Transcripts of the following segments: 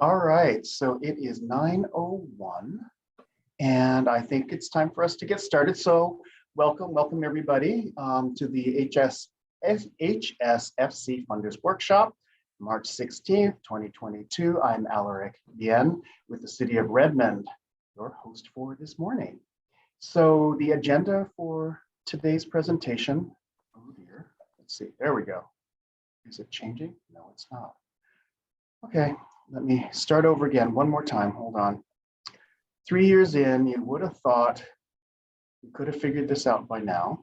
All right, so it is 9:01, and I think it's time for us to get started. So welcome everybody to the HSFC Funders Workshop, March 16th, 2022. I'm Alaric Bien with the City of Redmond, your host for this morning. So the agenda for today's presentation, oh dear, let's see, there we go. Is it changing? No, it's not. Okay, let me start over again one more time. Hold on. 3 years in, you would have thought you could have figured this out by now,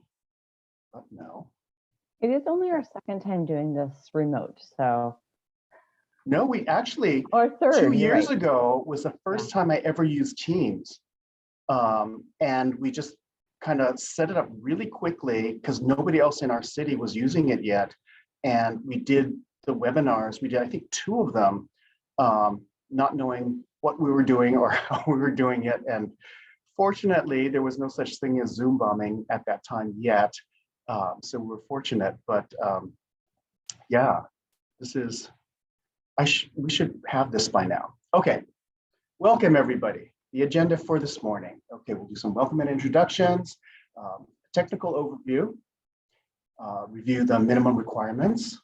but no. It is only our second time doing this remote, so. No, we actually, or third, 2 years right. ago was the first time I ever used Teams. And we just kind of set it up really quickly because nobody else in our city was using it yet. And we did the webinars. We did, I think, 2 of them, not knowing what we were doing or how we were doing it. And fortunately, there was no such thing as Zoom bombing at that time yet. So we're fortunate, but yeah, this is, we should have this by now. Okay, welcome everybody. The agenda for this morning. Okay, we'll do some welcome and introductions, technical overview, review the minimum requirements,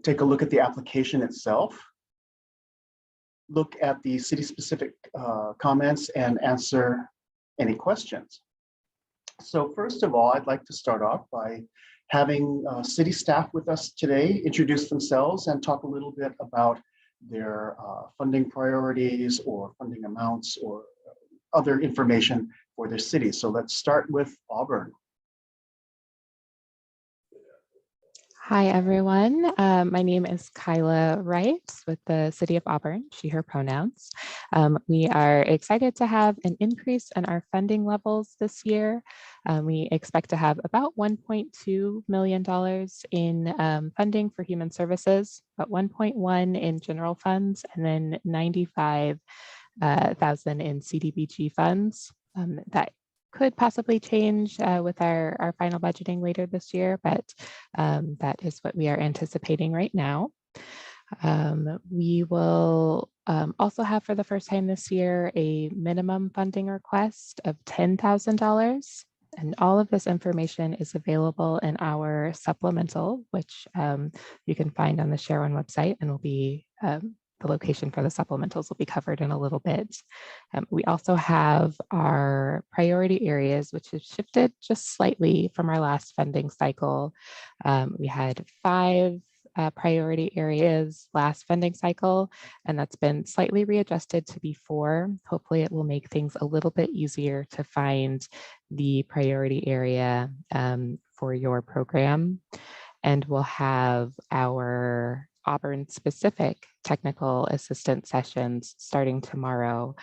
take a look at the application itself, look at the city-specific comments and answer any questions. So first of all, I'd like to start off by having city staff with us today introduce themselves and talk a little bit about their funding priorities or funding amounts or other information for their city. So let's start with Auburn. Hi, everyone. My name is Kyla Wright with the City of Auburn, she, her pronouns. We are excited to have an increase in our funding levels this year. We expect to have about $1.2 million in funding for human services, about 1.1 in general funds, and then 95,000 in CDBG funds. That could possibly change with our final budgeting later this year, but that is what we are anticipating right now. We will also have for the first time this year a minimum funding request of $10,000. And all of this information is available in our supplemental, which you can find on the ShareOne website, and will be the location for the supplementals will be covered in a little bit. We also have our priority areas, which has shifted just slightly from our last funding cycle. We had 5 priority areas last funding cycle, and that's been slightly readjusted to be 4. Hopefully it will make things a little bit easier to find the priority area for your program. And we'll have our Auburn specific technical assistance sessions starting tomorrow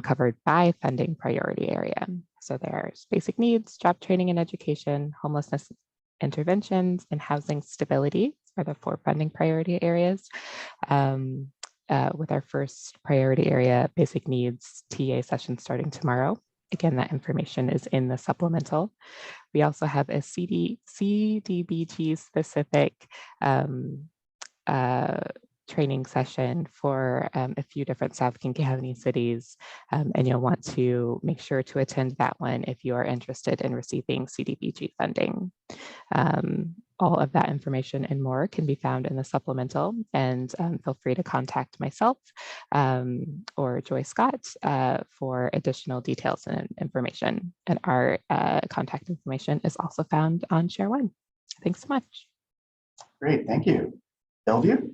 covered by funding priority area. So there's basic needs, job training and education, homelessness interventions, and housing stability are the 4 funding priority areas. With our first priority area, basic needs TA session starting tomorrow. Again, that information is in the supplemental. We also have a CDBG specific training session for a few different South King County cities, and you'll want to make sure to attend that one if you are interested in receiving CDBG funding. All of that information and more can be found in the supplemental, and feel free to contact myself or Joy Scott for additional details and information. And our contact information is also found on ShareOne. Thanks so much. Great, thank you. Bellevue?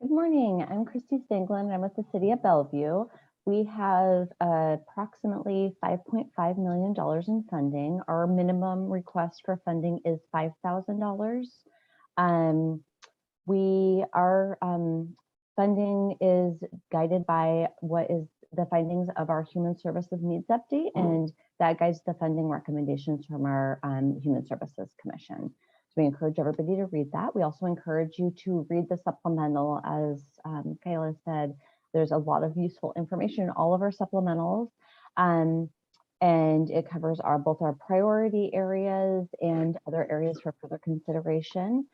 Good morning, I'm Christy Stanglin. I'm with the City of Bellevue. We have approximately $5.5 million in funding. Our minimum request for funding is $5,000. Our funding is guided by what is the findings of our Human Services Needs Update, and that guides the funding recommendations from our Human Services Commission. We encourage everybody to read that. We also encourage you to read the supplemental. As Kayla said, there's a lot of useful information in all of our supplementals, and it covers both our priority areas and other areas for further consideration.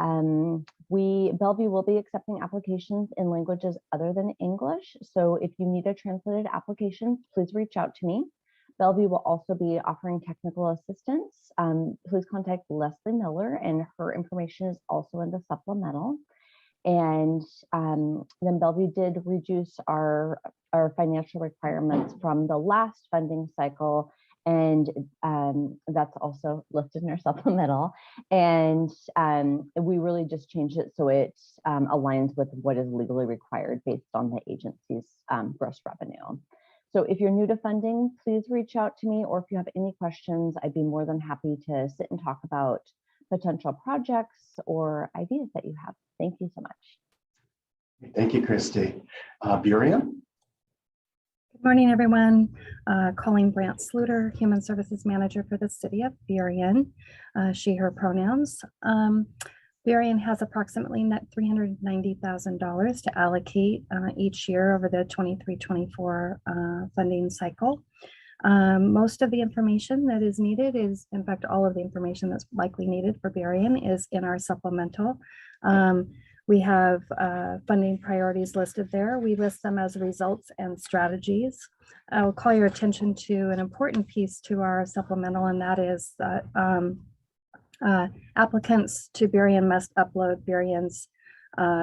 Bellevue will be accepting applications in languages other than English. So if you need a translated application, please reach out to me. Bellevue will also be offering technical assistance. Please contact Leslie Miller, and her information is also in the supplemental. And then Bellevue did reduce our financial requirements from the last funding cycle, and that's also listed in our supplemental. And we really just changed it so it aligns with what is legally required based on the agency's gross revenue. So if you're new to funding, please reach out to me, or if you have any questions, I'd be more than happy to sit and talk about potential projects or ideas that you have. Thank you so much. Thank you, Christy. Burien? Good morning, everyone. Colleen Brandt Sluter, Human Services Manager for the City of Burien, she, her pronouns. Burien has approximately net $390,000 to allocate each year over the 23-24 funding cycle. Most of the information that is needed is, in fact, all of the information that's likely needed for Burien is in our supplemental. We have funding priorities listed there. We list them as results and strategies. I will call your attention to an important piece to our supplemental, and that is that applicants to Burien must upload Burien's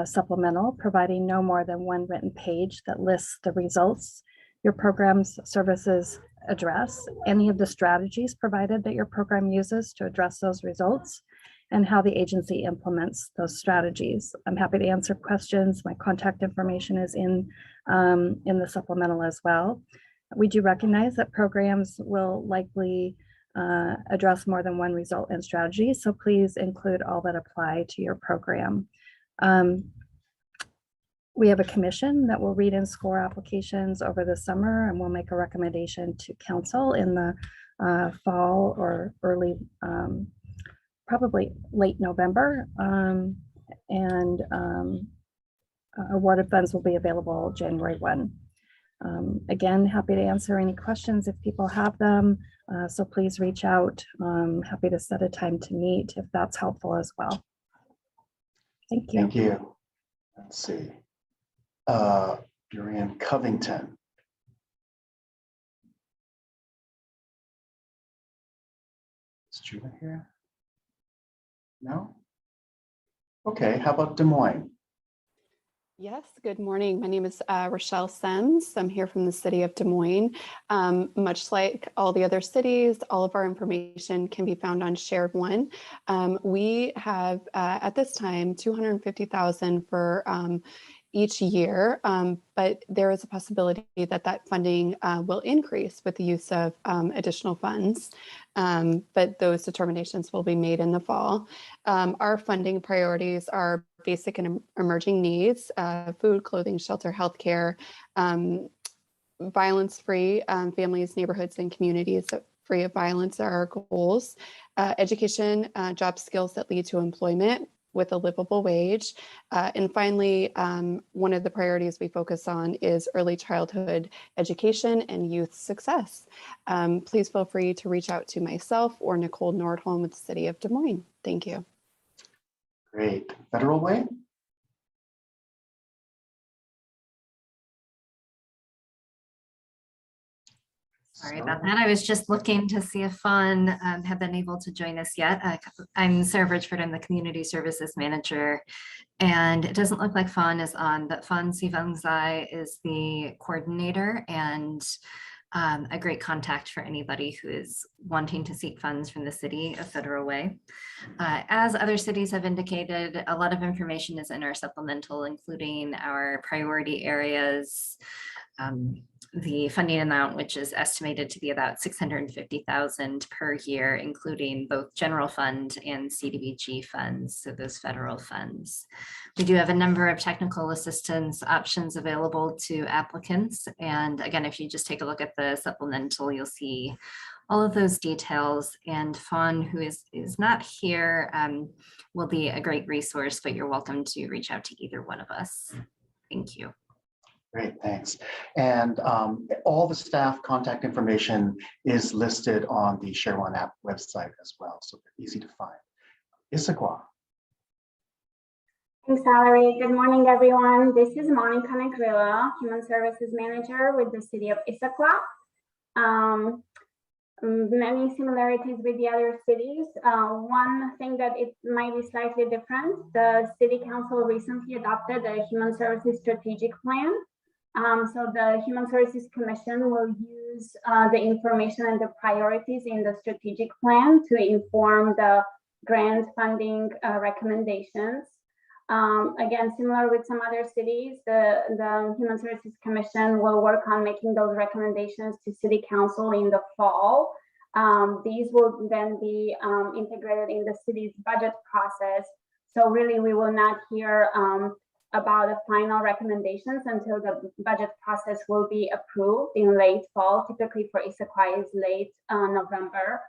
supplemental, providing no more than one written page that lists the results your program's services address, any of the strategies provided that your program uses to address those results, and how the agency implements those strategies. I'm happy to answer questions. My contact information is in the supplemental as well. We do recognize that programs will likely address more than one result and strategy, so please include all that apply to your program. We have a commission that will read and score applications over the summer, and we'll make a recommendation to council in the fall or early, probably late November. Awarded funds will be available January 1. Again, happy to answer any questions if people have them. So please reach out. Happy to set a time to meet if that's helpful as well. Thank you. Thank you. Let's see. Burien Covington. Is Julie here? No? Okay, how about Des Moines? Yes, good morning. My name is Rochelle Sens. I'm here from the city of Des Moines. Much like all the other cities, all of our information can be found on Shared One. We have at this time $250,000 for each year, but there is a possibility that that funding will increase with the use of additional funds, but those determinations will be made in the fall. Our funding priorities are basic and emerging needs, food, clothing, shelter, healthcare, violence-free families, neighborhoods, and communities free of violence are our goals. Education, job skills that lead to employment with a livable wage. And finally, one of the priorities we focus on is early childhood education and youth success. Please feel free to reach out to myself or Nicole Nordholm with the City of Des Moines. Thank you. Great. Federal Way? Sorry about that. I was just looking to see if Fawn have been able to join us yet. I'm Sarah Bridgeford. I'm the Community Services Manager, and it doesn't look like Fawn is on, but Fawn Sivangzai is the coordinator and a great contact for anybody who is wanting to seek funds from the City of Federal Way. As other cities have indicated, a lot of information is in our supplemental, including our priority areas, the funding amount, which is estimated to be about $650,000 per year, including both general fund and CDBG funds, so those federal funds. We do have a number of technical assistance options available to applicants. And again, if you just take a look at the supplemental, you'll see all of those details. And Fawn, who is not here, will be a great resource, but you're welcome to reach out to either one of us. Thank you. Great, thanks. And all the staff contact information is listed on the Share One app website as well, so they're easy to find. Issaquah. Thanks, Valerie. Good morning, everyone. This is Monica Negrillo, Human Services Manager with the City of Issaquah. Many similarities with the other cities. One thing that it might be slightly different, the City Council recently adopted a Human Services Strategic Plan. So the Human Services Commission will use the information and the priorities in the strategic plan to inform the grant funding recommendations. Again, similar with some other cities, the Human Services Commission will work on making those recommendations to City Council in the fall. These will then be integrated in the city's budget process. So really, we will not hear about the final recommendations until the budget process will be approved in late fall. Typically for Issaquah is late November.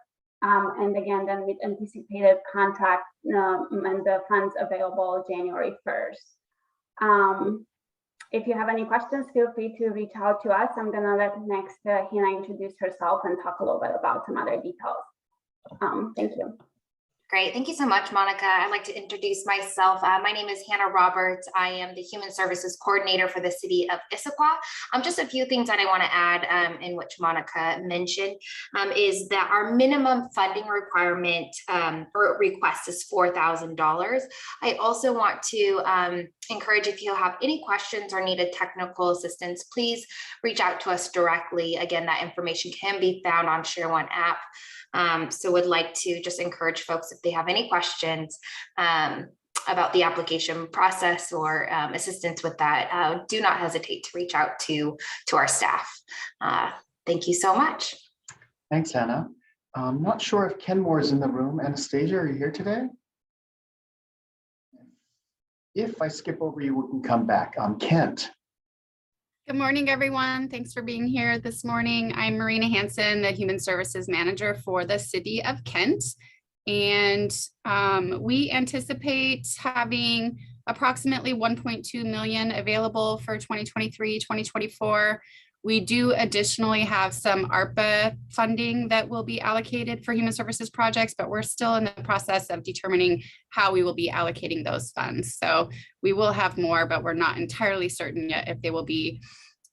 And again, then with anticipated contract and the funds available January 1st. If you have any questions, feel free to reach out to us. I'm gonna let next Hannah introduce herself and talk a little bit about some other details. Thank you. Great. Thank you so much, Monica. I'd like to introduce myself. My name is Hannah Roberts. I am the Human Services Coordinator for the City of Issaquah. Just a few things that I want to add in which Monica mentioned is that our minimum funding requirement or request is $4,000. I also want to encourage, if you have any questions or needed technical assistance, please reach out to us directly. Again, that information can be found on ShareOne app. So would like to just encourage folks, if they have any questions about the application process or assistance with that, do not hesitate to reach out to our staff. Thank you so much. Thanks, Hannah. I'm not sure if Kenmore is in the room. Anastasia, are you here today? If I skip over you, we can come back. Kent. Good morning, everyone. Thanks for being here this morning. I'm Marina Hanson, the Human Services Manager for the City of Kent. And we anticipate having approximately 1.2 million available for 2023, 2024. We do additionally have some ARPA funding that will be allocated for human services projects, but we're still in the process of determining how we will be allocating those funds. So we will have more, but we're not entirely certain yet if they will be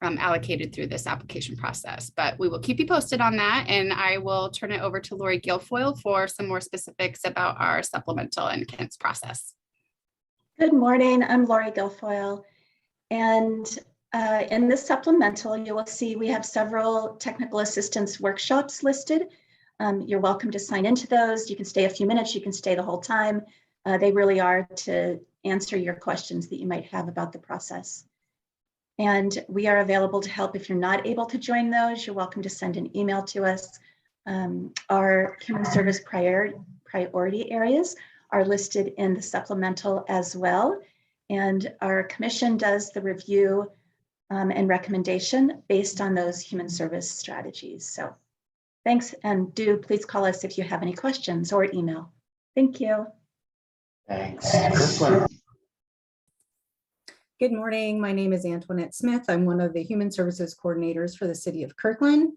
allocated through this application process. But we will keep you posted on that. And I will turn it over to Lori Guilfoyle for some more specifics about our supplemental and Kent's process. Good morning, I'm Lori Guilfoyle. And in this supplemental, you will see we have several technical assistance workshops listed. You're welcome to sign into those. You can stay a few minutes, you can stay the whole time. They really are to answer your questions that you might have about the process. And we are available to help if you're not able to join those. You're welcome to send an email to us. Our human service priority areas are listed in the supplemental as well. And our commission does the review and recommendation based on those human service strategies. So thanks, and do please call us if you have any questions or email. Thank you. Thanks. Kirkland. Good morning. My name is Antoinette Smith. I'm one of the Human Services Coordinators for the City of Kirkland.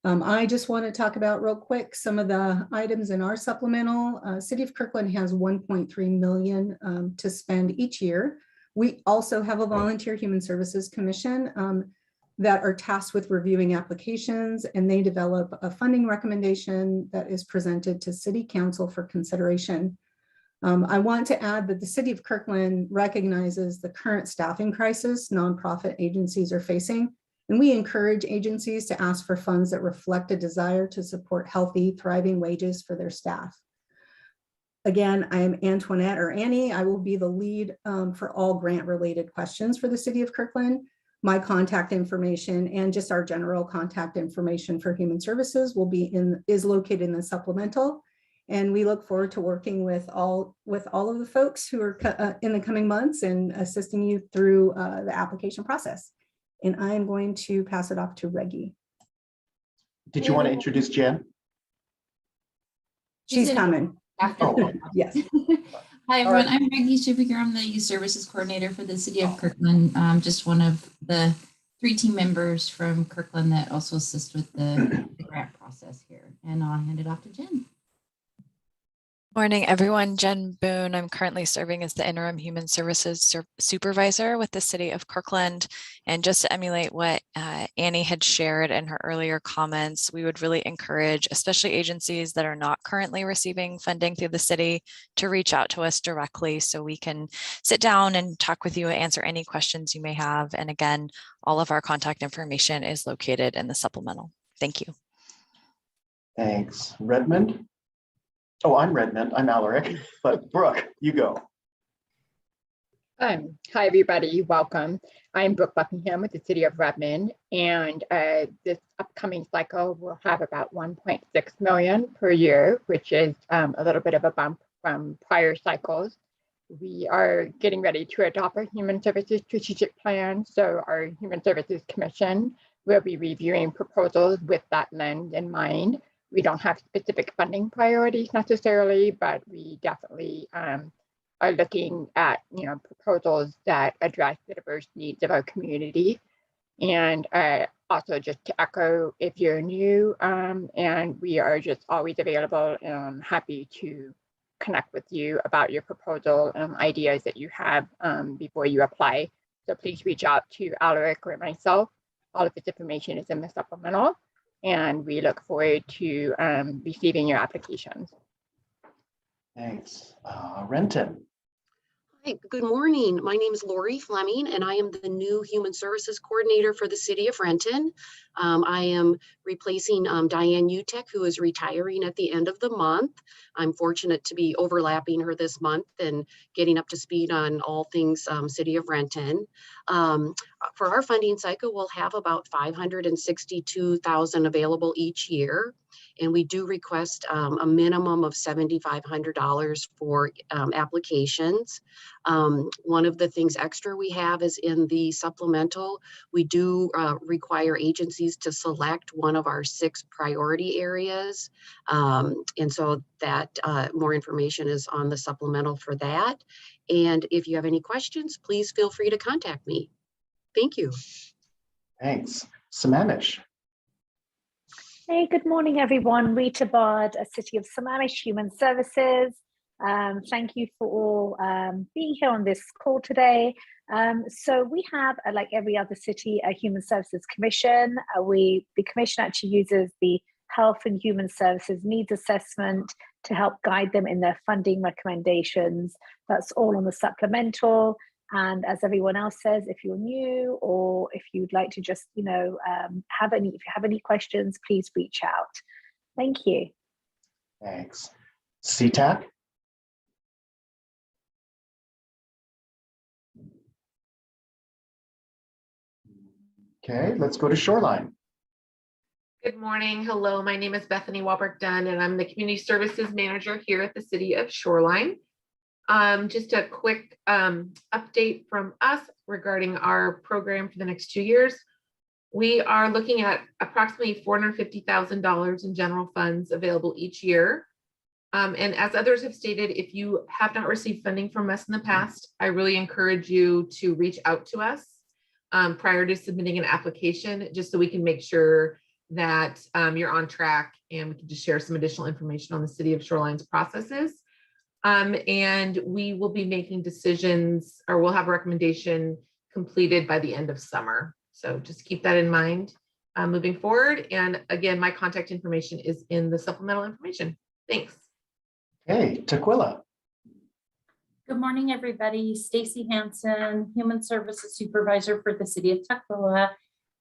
I just want to talk about real quick some of the items in our supplemental. City of Kirkland has 1.3 million to spend each year. We also have a volunteer Human Services Commission that are tasked with reviewing applications, and they develop a funding recommendation that is presented to City Council for consideration. I want to add that the City of Kirkland recognizes the current staffing crisis nonprofit agencies are facing, and we encourage agencies to ask for funds that reflect a desire to support healthy, thriving wages for their staff. Again, I am Antoinette or Annie. I will be the lead for all grant-related questions for the City of Kirkland. My contact information and just our general contact information for human services is located in the supplemental. And we look forward to working with all of the folks who are in the coming months and assisting you through the application process. And I'm going to pass it off to Reggie. Did you want to introduce Jen? She's coming. Oh. Yes. Hi, everyone. I'm Maggie Schifiger. I'm the Youth Services Coordinator for the City of Kirkland. Just one of the 3 team members from Kirkland that also assist with the grant process here. And I'll hand it off to Jen. Morning, everyone. Jen Boone. I'm currently serving as the interim human services supervisor with the city of Kirkland. And just to emulate what Annie had shared in her earlier comments, we would really encourage, especially agencies that are not currently receiving funding through the city, to reach out to us directly so we can sit down and talk with you and answer any questions you may have. And again, all of our contact information is located in the supplemental. Thank you. Thanks. Redmond? Oh, I'm Redmond. I'm Alaric, but Brooke, you go. Hi, everybody. Welcome. I'm Brooke Buckingham with the City of Redmond, and this upcoming cycle will have about 1.6 million per year, which is a little bit of a bump from prior cycles. We are getting ready to adopt a Human Services Strategic Plan, so our Human Services Commission will be reviewing proposals with that lens in mind. We don't have specific funding priorities necessarily, but we definitely are looking at proposals that address the diverse needs of our community. And also just to echo, if you're new, and we are just always available and happy to connect with you about your proposal and ideas that you have before you apply. So please reach out to Alaric or myself. All of this information is in the supplemental, and we look forward to receiving your applications. Thanks. Renton. Hi, good morning. My name is Lori Fleming, and I am the new Human Services Coordinator for the City of Renton. I am replacing Diane Utek, who is retiring at the end of the month. I'm fortunate to be overlapping her this month and getting up to speed on all things City of Renton. For our funding cycle, we'll have about $562,000 available each year. And we do request a minimum of $7,500 for applications. One of the things extra we have is in the supplemental, we do require agencies to select one of our 6 priority areas. And so that more information is on the supplemental for that. And if you have any questions, please feel free to contact me. Thank you. Thanks. Sammamish. Hey, good morning, everyone. Rita Bard, a City of Sammamish Human Services. Thank you for all being here on this call today. So we have, like every other city, a Human Services Commission. The commission actually uses the Health and Human Services Needs Assessment to help guide them in their funding recommendations. That's all on the supplemental. And as everyone else says, if you're new or if you'd like to just, if you have any questions, please reach out. Thank you. Thanks. CTAC. Okay, let's go to Shoreline. Good morning. Hello, my name is Bethany Walbrook Dunn, and I'm the Community Services Manager here at the City of Shoreline. Just a quick update from us regarding our program for the next 2 years. We are looking at approximately $450,000 in general funds available each year. And as others have stated, if you have not received funding from us in the past, I really encourage you to reach out to us prior to submitting an application, just so we can make sure that you're on track and we can just share some additional information on the City of Shoreline's processes. And we will be making decisions, or we'll have a recommendation completed by the end of summer. So just keep that in mind moving forward. And again, my contact information is in the supplemental information. Thanks. Hey, Tequila. Good morning, everybody. Stacy Hansen, Human Services Supervisor for the City of Tukwila.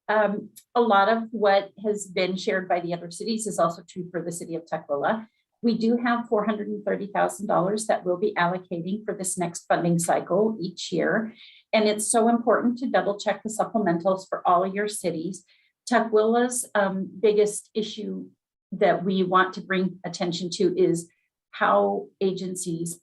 A lot of what has been shared by the other cities is also true for the City of Tukwila. We do have $430,000 that we'll be allocating for this next funding cycle each year. And it's so important to double check the supplementals for all of your cities. Tukwila's biggest issue that we want to bring attention to is how agencies,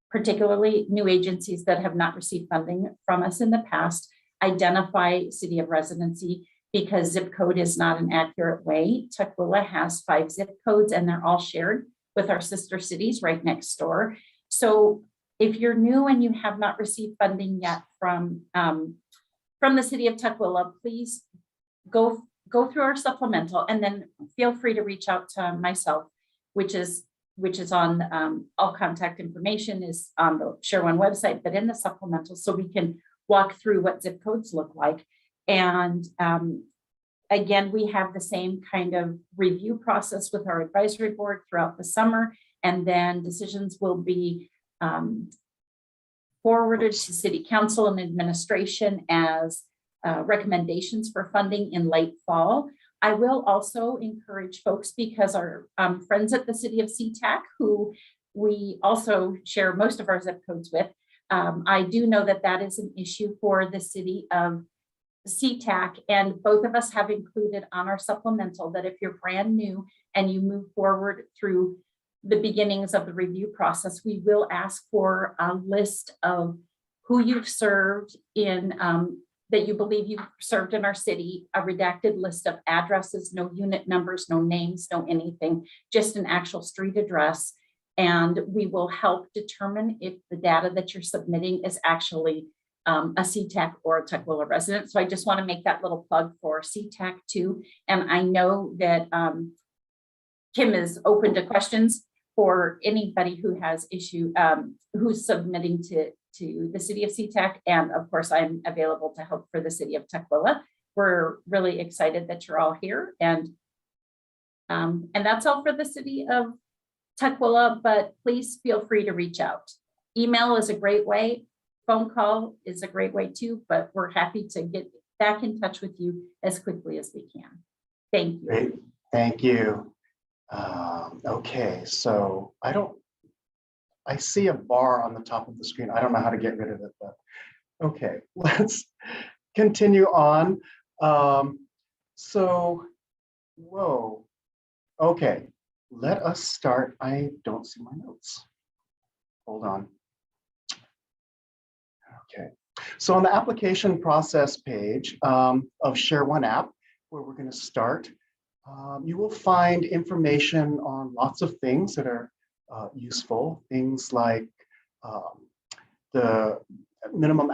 particularly new agencies that have not received funding from us in the past, identify city of residency, because zip code is not an accurate way. Tukwila has 5 zip codes and they're all shared with our sister cities right next door. So if you're new and you have not received funding yet from the City of Tukwila, please go through our supplemental and then feel free to reach out to myself, which is which is on all contact information is on the ShareOne website, but in the supplemental, so we can walk through what zip codes look like. And again, we have the same kind of review process with our advisory board throughout the summer, and then decisions will be forwarded to City Council and administration as recommendations for funding in late fall. I will also encourage folks, because our friends at the City of SeaTac, who we also share most of our zip codes with, I do know that that is an issue for the City of SeaTac, and both of us have included on our supplemental that if you're brand new and you move forward through the beginnings of the review process, we will ask for a list of who you've served in that you believe you've served in our city, a redacted list of addresses, no unit numbers, no names, no anything, just an actual street address. And we will help determine if the data that you're submitting is actually a SeaTac or a Tukwila resident. So I just want to make that little plug for SeaTac too. And I know that Kim is open to questions for anybody who has issue, who's submitting to the City of SeaTac. And of course, I'm available to help for the City of Tukwila. We're really excited that you're all here. And that's all for the City of Tukwila, but please feel free to reach out. Email is a great way. Phone call is a great way too, but we're happy to get back in touch with you as quickly as we can. Thank you. Great. Thank you. Okay, so I see a bar on the top of the screen. I don't know how to get rid of it, but okay, let's continue on. Whoa, okay, let us start. I don't see my notes. Hold on. Okay, so on the application process page of ShareOne app, where we're going to start, you will find information on lots of things that are useful, things like the minimum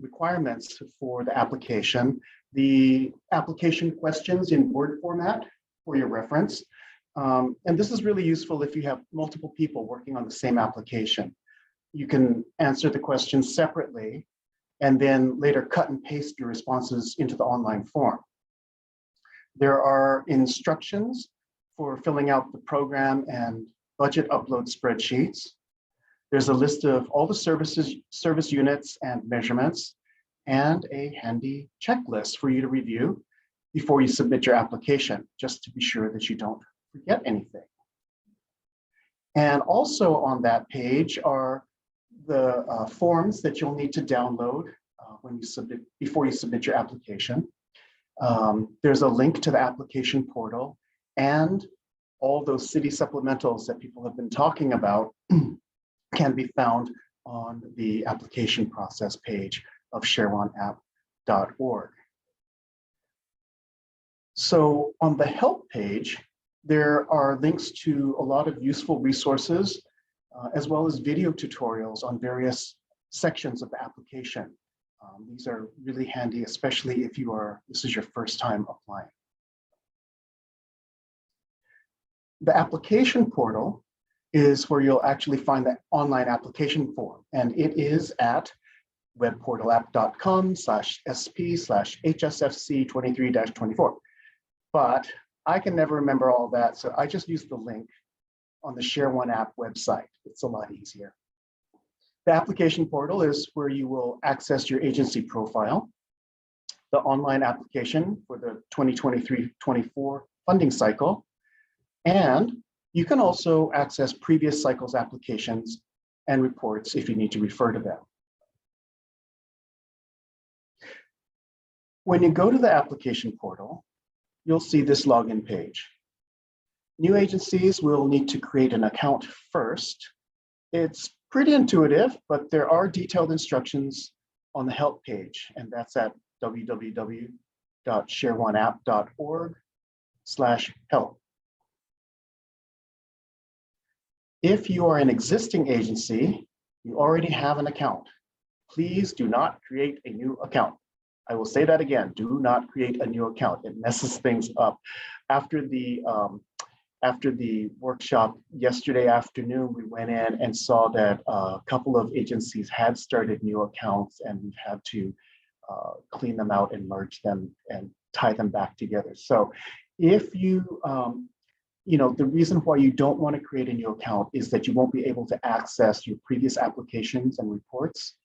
requirements for the application, the application questions in Word format for your reference. And this is really useful if you have multiple people working on the same application. You can answer the questions separately and then later cut and paste your responses into the online form. There are instructions for filling out the program and budget upload spreadsheets. There's a list of all the service units and measurements, and a handy checklist for you to review before you submit your application, just to be sure that you don't forget anything. And also on that page are the forms that you'll need to download before you submit your application. There's a link to the application portal, and all those city supplementals that people have been talking about can be found on the application process page of shareoneapp.org. So on the help page, there are links to a lot of useful resources, as well as video tutorials on various sections of the application. These are really handy, especially if this is your first time applying. The application portal is where you'll actually find the online application form, and it is at webportalapp.com/sp/hsfc23-24. But I can never remember all that, so I just use the link on the ShareOne app website. It's a lot easier. The application portal is where you will access your agency profile, the online application for the 2023-24 funding cycle, and you can also access previous cycles applications and reports if you need to refer to them. When you go to the application portal, you'll see this login page. New agencies will need to create an account first. It's pretty intuitive, but there are detailed instructions on the help page, and that's at www.shareoneapp.org/help. If you are an existing agency, you already have an account. Please do not create a new account. I will say that again, do not create a new account. It messes things up. After the after the workshop yesterday afternoon, we went in and saw that a couple of agencies had started new accounts, and we've had to clean them out and merge them and tie them back together. So if you, the reason why you don't want to create a new account is that you won't be able to access your previous applications and reports.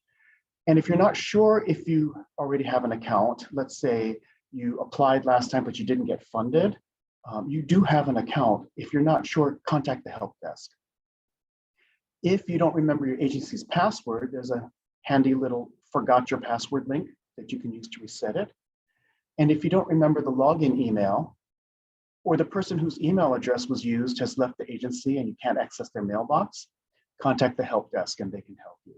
And if you're not sure if you already have an account, let's say you applied last time, but you didn't get funded, you do have an account. If you're not sure, contact the help desk. If you don't remember your agency's password, there's a handy little forgot your password link that you can use to reset it. And if you don't remember the login email, or the person whose email address was used has left the agency and you can't access their mailbox, contact the help desk and they can help you.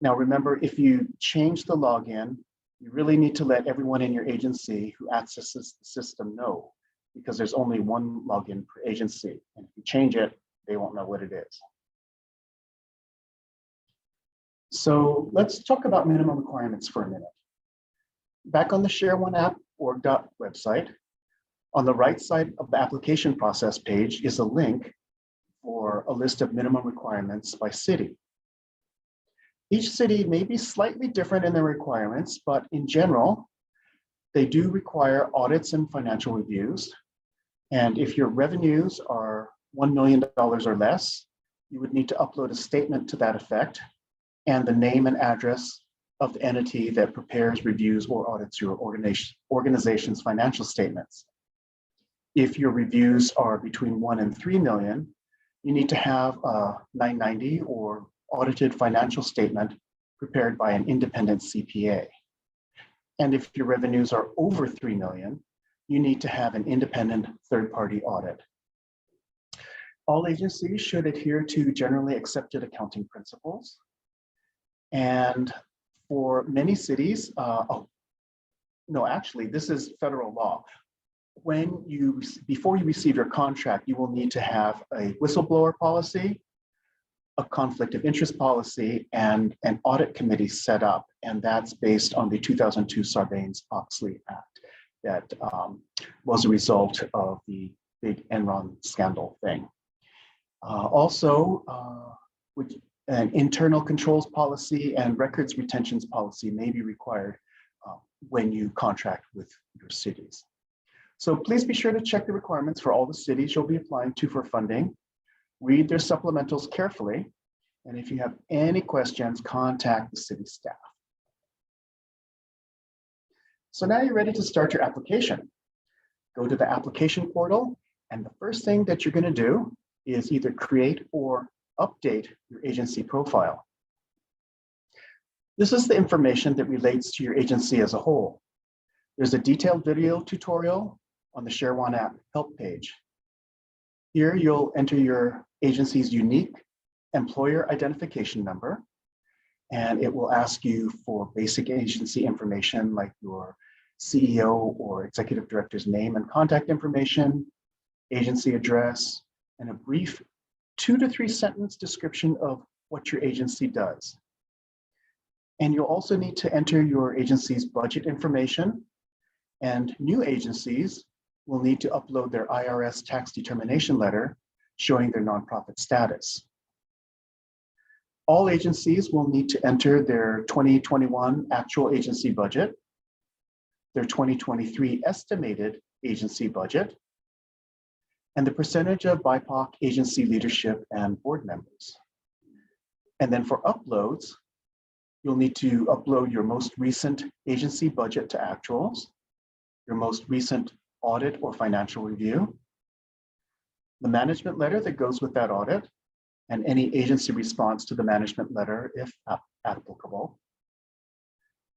Now remember, if you change the login, you really need to let everyone in your agency who accesses the system know, because there's only one login per agency. And if you change it, they won't know what it is. So let's talk about minimum requirements for a minute. Back on the ShareOneApp.org website, on the right side of the application process page is a link for a list of minimum requirements by city. Each city may be slightly different in their requirements, but in general, they do require audits and financial reviews. And if your revenues are $1 million or less, you would need to upload a statement to that effect and the name and address of the entity that prepares, reviews, or audits your organization's financial statements. If your reviews are between 1 and 3 million, you need to have a 990 or audited financial statement prepared by an independent CPA. And if your revenues are over 3 million, you need to have an independent third-party audit. All agencies should adhere to generally accepted accounting principles. And for many cities, actually, this is federal law. Before you receive your contract, you will need to have a whistleblower policy, a conflict of interest policy, and an audit committee set up. And that's based on the 2002 Sarbanes-Oxley Act that was a result of the big Enron scandal thing. An internal controls policy and records retentions policy may be required when you contract with your cities. So please be sure to check the requirements for all the cities you'll be applying to for funding. Read their supplementals carefully. And if you have any questions, contact the city staff. So now you're ready to start your application. Go to the application portal, and the first thing that you're going to do is either create or update your agency profile. This is the information that relates to your agency as a whole. There's a detailed video tutorial on the ShareOneApp help page. Here you'll enter your agency's unique employer identification number, and it will ask you for basic agency information like your CEO or executive director's name and contact information, agency address, and a brief 2 to 3 sentence description of what your agency does. And you'll also need to enter your agency's budget information, and new agencies will need to upload their IRS tax determination letter showing their nonprofit status. All agencies will need to enter their 2021 actual agency budget, their 2023 estimated agency budget, and the percentage of BIPOC agency leadership and board members. And then for uploads, you'll need to upload your most recent agency budget to actuals, your most recent audit or financial review, the management letter that goes with that audit, and any agency response to the management letter if applicable,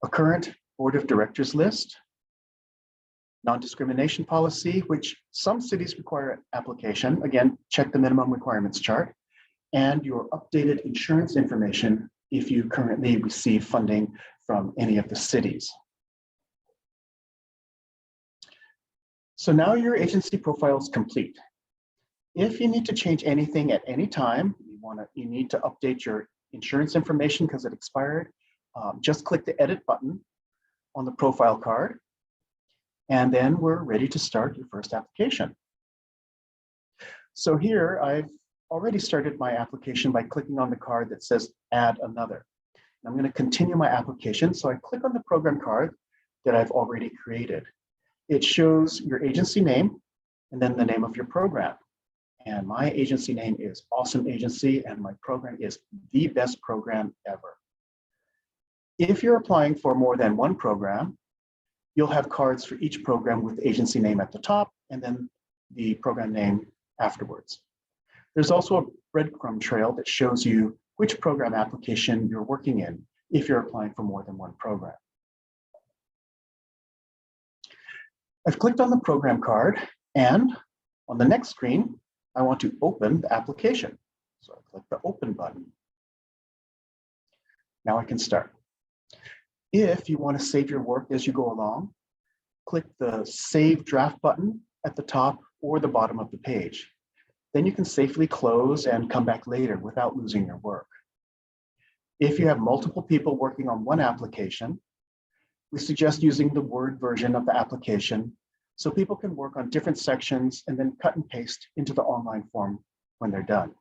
a current board of directors list, non-discrimination policy, which some cities require application. Again, check the minimum requirements chart, and your updated insurance information if you currently receive funding from any of the cities. So now your agency profile is complete. If you need to change anything at any time, you need to update your insurance information because it expired, just click the edit button on the profile card, and then we're ready to start your first application. So here I've already started my application by clicking on the card that says add another. I'm going to continue my application. So I click on the program card that I've already created. It shows your agency name and then the name of your program. And my agency name is Awesome Agency, and my program is The Best Program Ever. If you're applying for more than one program, you'll have cards for each program with the agency name at the top and then the program name afterwards. There's also a breadcrumb trail that shows you which program application you're working in if you're applying for more than one program. I've clicked on the program card, and on the next screen, I want to open the application. So I click the open button. Now I can start. If you want to save your work as you go along, click the Save Draft button at the top or the bottom of the page. Then you can safely close and come back later without losing your work. If you have multiple people working on one application, we suggest using the Word version of the application so people can work on different sections and then cut and paste into the online form when they're done.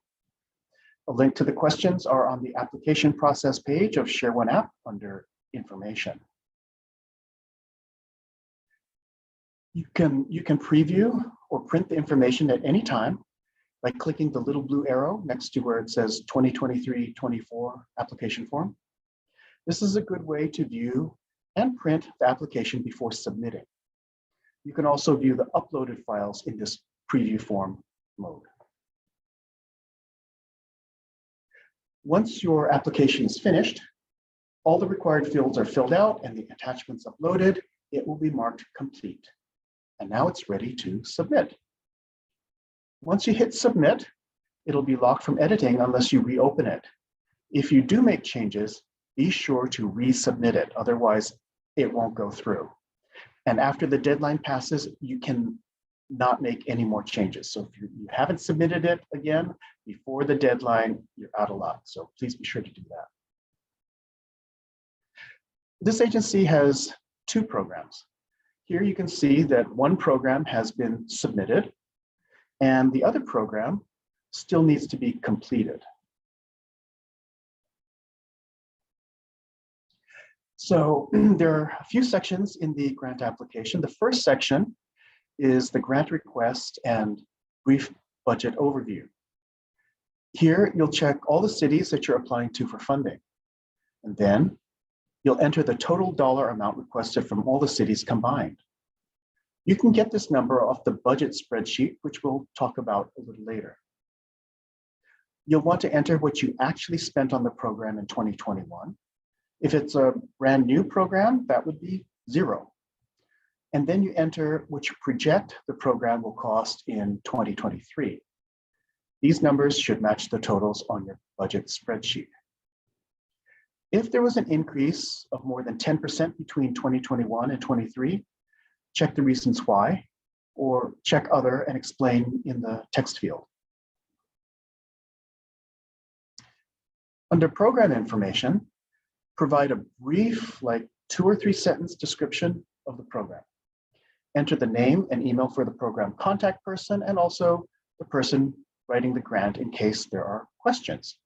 A link to the questions are on the application process page of Share One App under Information. You can preview or print the information at any time by clicking the little blue arrow next to where it says 2023-24 application form. This is a good way to view and print the application before submitting. You can also view the uploaded files in this preview form mode. Once your application is finished, all the required fields are filled out and the attachments uploaded, it will be marked complete. And now it's ready to submit. Once you hit submit, it'll be locked from editing unless you reopen it. If you do make changes, be sure to resubmit it, otherwise it won't go through. And after the deadline passes, you can not make any more changes. So if you haven't submitted it again before the deadline, you're out of luck. So please be sure to do that. This agency has two programs. Here you can see that one program has been submitted and the other program still needs to be completed. So there are a few sections in the grant application. The first section is the grant request and brief budget overview. Here you'll check all the cities that you're applying to for funding. And then you'll enter the total dollar amount requested from all the cities combined. You can get this number off the budget spreadsheet, which we'll talk about a little later. You'll want to enter what you actually spent on the program in 2021. If it's a brand new program, that would be 0. And then you enter what you project the program will cost in 2023. These numbers should match the totals on your budget spreadsheet. If there was an increase of more than 10% between 2021 and 23, check the reasons why, or check other and explain in the text field. Under program information, provide a brief, like 2 or 3 sentence description of the program. Enter the name and email for the program contact person and also the person writing the grant in case there are questions.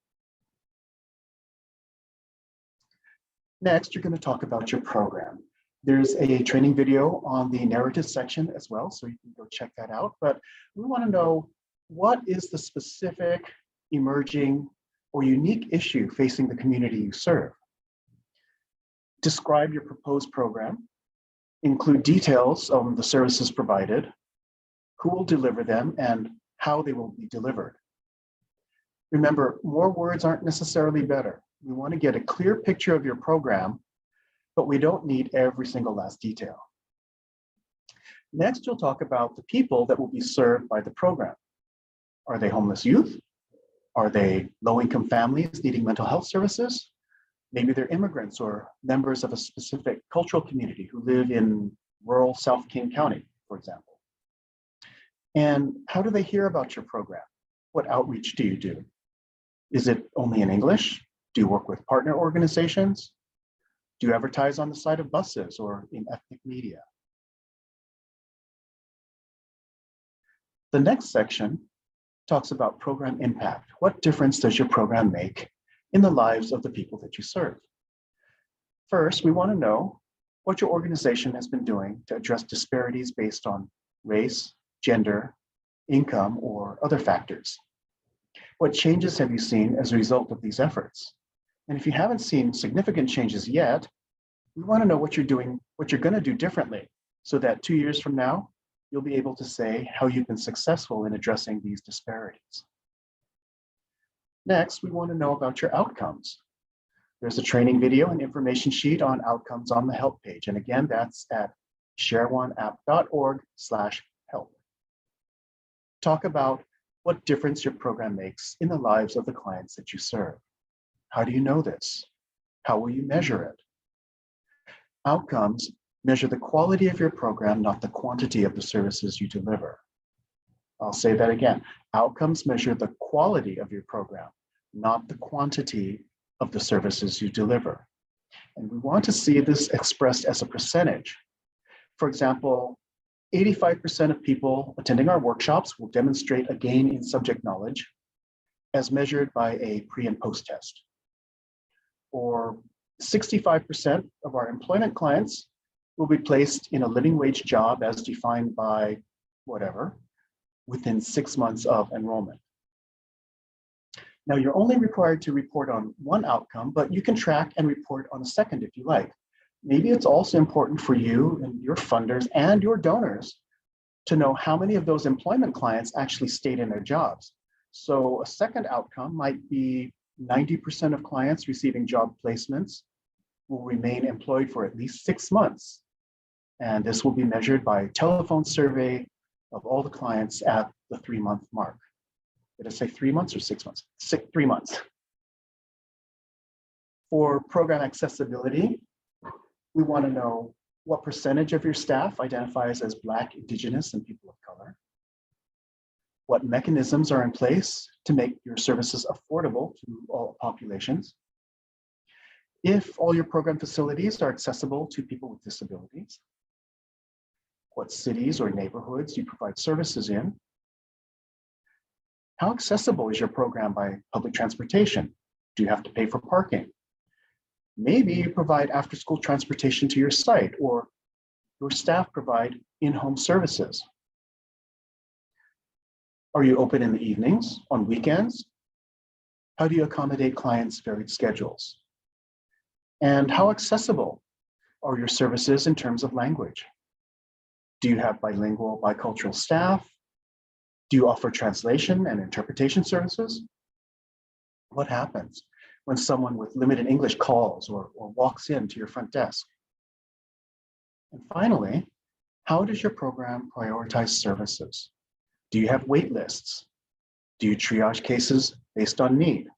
Next, you're going to talk about your program. There's a training video on the narrative section as well, so you can go check that out. But we want to know, what is the specific, emerging, or unique issue facing the community you serve? Describe your proposed program, include details on the services provided, who will deliver them, and how they will be delivered. Remember, more words aren't necessarily better. We want to get a clear picture of your program, but we don't need every single last detail. Next, you'll talk about the people that will be served by the program. Are they homeless youth? Are they low-income families needing mental health services? Maybe they're immigrants or members of a specific cultural community who live in rural South King County, for example. And how do they hear about your program? What outreach do you do? Is it only in English? Do you work with partner organizations? Do you advertise on the side of buses or in ethnic media? The next section talks about program impact. What difference does your program make in the lives of the people that you serve? First, we want to know what your organization has been doing to address disparities based on race, gender, income, or other factors. What changes have you seen as a result of these efforts? And if you haven't seen significant changes yet, we want to know what you're doing, what you're going to do differently, so that 2 years from now, you'll be able to say how you've been successful in addressing these disparities. Next, we want to know about your outcomes. There's a training video and information sheet on outcomes on the help page. And again, that's at shareoneapp.org/help. Talk about what difference your program makes in the lives of the clients that you serve. How do you know this? How will you measure it? Outcomes measure the quality of your program, not the quantity of the services you deliver. I'll say that again. Outcomes measure the quality of your program, not the quantity of the services you deliver. And we want to see this expressed as a percentage. For example, 85% of people attending our workshops will demonstrate a gain in subject knowledge as measured by a pre and post test. Or 65% of our employment clients will be placed in a living wage job as defined by whatever within 6 months of enrollment. Now, you're only required to report on one outcome, but you can track and report on a second if you like. Maybe it's also important for you and your funders and your donors to know how many of those employment clients actually stayed in their jobs. So a second outcome might be 90% of clients receiving job placements will remain employed for at least 6 months. And this will be measured by a telephone survey of all the clients at the 3-month mark. Did I say 3 months or 6 months? 3 months. For program accessibility, we want to know what percentage of your staff identifies as Black, Indigenous, and people of color. What mechanisms are in place to make your services affordable to all populations. If all your program facilities are accessible to people with disabilities. What cities or neighborhoods you provide services in. How accessible is your program by public transportation? Do you have to pay for parking? Maybe you provide after-school transportation to your site, or your staff provide in-home services. Are you open in the evenings, on weekends? How do you accommodate clients' varied schedules? And how accessible are your services in terms of language? Do you have bilingual, bicultural staff? Do you offer translation and interpretation services? What happens when someone with limited English calls or walks into your front desk? And finally, how does your program prioritize services? Do you have wait lists? Do you triage cases based on need?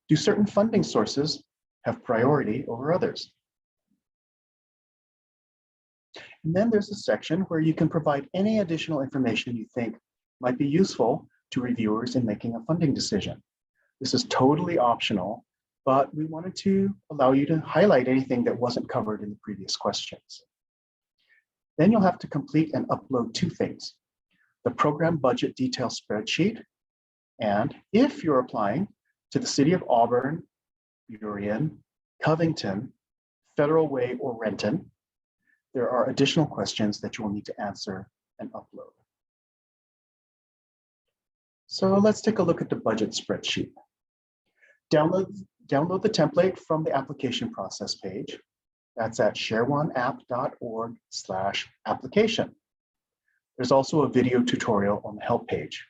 Do certain funding sources have priority over others? And then there's a section where you can provide any additional information you think might be useful to reviewers in making a funding decision. This is totally optional, but we wanted to allow you to highlight anything that wasn't covered in the previous questions. Then you'll have to complete and upload 2 things: the program budget detail spreadsheet, and if you're applying to the City of Auburn, Burien, Covington, Federal Way, or Renton, there are additional questions that you will need to answer and upload. So let's take a look at the budget spreadsheet. Download the template from the application process page. That's at shareoneapp.org/application. There's also a video tutorial on the help page.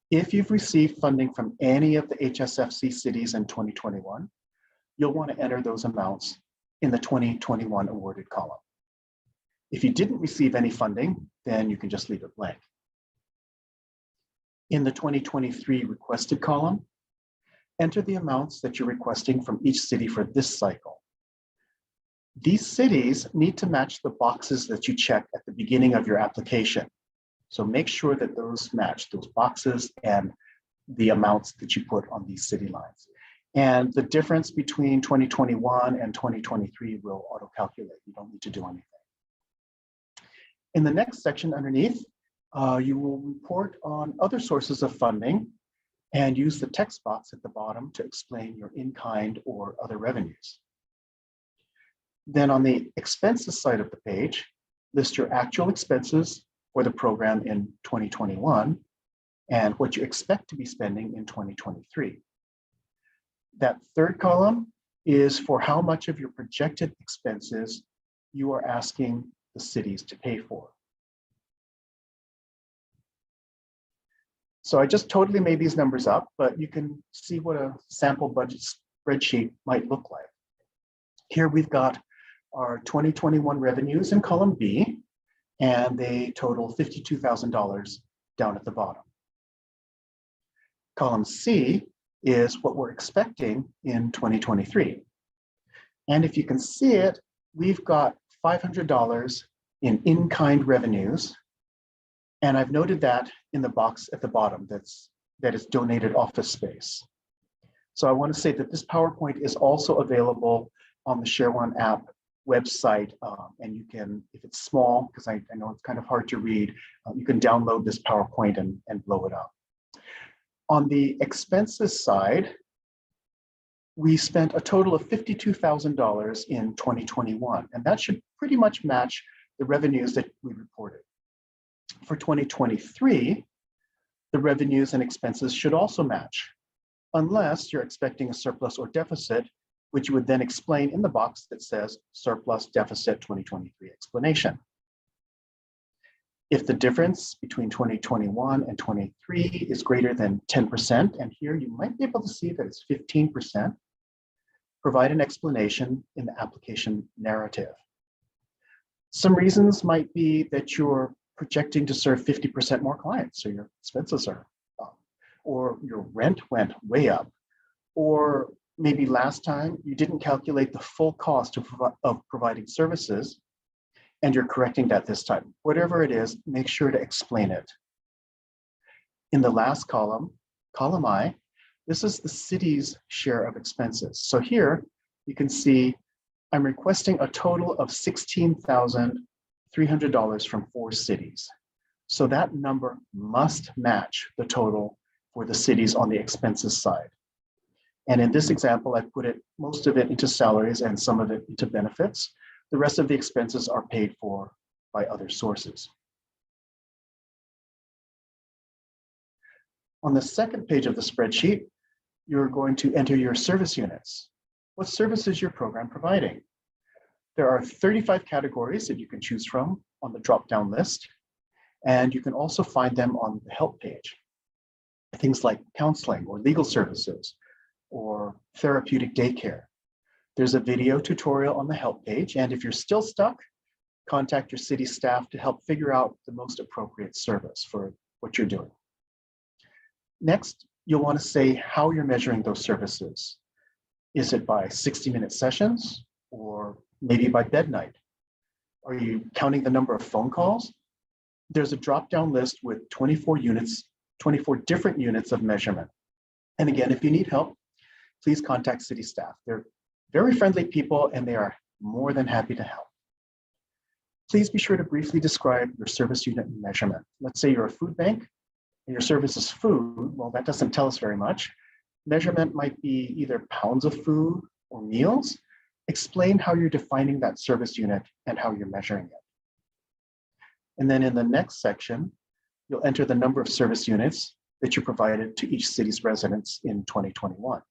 If you've received funding from any of the HSFC cities in 2021, you'll want to enter those amounts in the 2021 awarded column. If you didn't receive any funding, then you can just leave it blank. In the 2023 requested column, enter the amounts that you're requesting from each city for this cycle. These cities need to match the boxes that you check at the beginning of your application. So make sure that those match, those boxes and the amounts that you put on these city lines. And the difference between 2021 and 2023 will auto-calculate. You don't need to do anything. In the next section underneath, You will report on other sources of funding and use the text box at the bottom to explain your in-kind or other revenues. Then on the expenses side of the page, list your actual expenses for the program in 2021 and what you expect to be spending in 2023. That third column is for how much of your projected expenses you are asking the cities to pay for. So I just totally made these numbers up, but you can see what a sample budget spreadsheet might look like. Here we've got our 2021 revenues in column B, and they total $52,000 down at the bottom. Column C is what we're expecting in 2023. And if you can see it, we've got $500 in-kind revenues. And I've noted that in the box at the bottom that is donated office space. So I want to say that this PowerPoint is also available on the ShareOne app website. And you can, if it's small, because I know it's kind of hard to read, you can download this PowerPoint and blow it up. On the expenses side, we spent a total of $52,000 in 2021, and that should pretty much match the revenues that we reported. For 2023, the revenues and expenses should also match, unless you're expecting a surplus or deficit, which you would then explain in the box that says surplus deficit 2023 explanation. If the difference between 2021 and 23 is greater than 10%, and here you might be able to see that it's 15%, provide an explanation in the application narrative. Some reasons might be that you're projecting to serve 50% more clients, so your expenses are up, or your rent went way up, or maybe last time you didn't calculate the full cost of providing services, and you're correcting that this time. Whatever it is, make sure to explain it. In the last column, column I, this is the city's share of expenses. So here you can see I'm requesting a total of $16,300 from 4 cities. So that number must match the total for the cities on the expenses side. And in this example, I put most of it into salaries and some of it into benefits. The rest of the expenses are paid for by other sources. On the second page of the spreadsheet, you're going to enter your service units. What service is your program providing? There are 35 categories that you can choose from on the drop-down list, and you can also find them on the help page. Things like counseling or legal services or therapeutic daycare. There's a video tutorial on the help page, and if you're still stuck, contact your city staff to help figure out the most appropriate service for what you're doing. Next, you'll want to say how you're measuring those services. Is it by 60-minute sessions or maybe by bed night? Are you counting the number of phone calls? There's a drop-down list with 24 different units of measurement. And again, if you need help, please contact city staff. They're very friendly people and they are more than happy to help. Please be sure to briefly describe your service unit measurement. Let's say you're a food bank and your service is food. Well, that doesn't tell us very much. Measurement might be either pounds of food or meals. Explain how you're defining that service unit and how you're measuring it. And then in the next section, you'll enter the number of service units that you provided to each city's residents in 2021.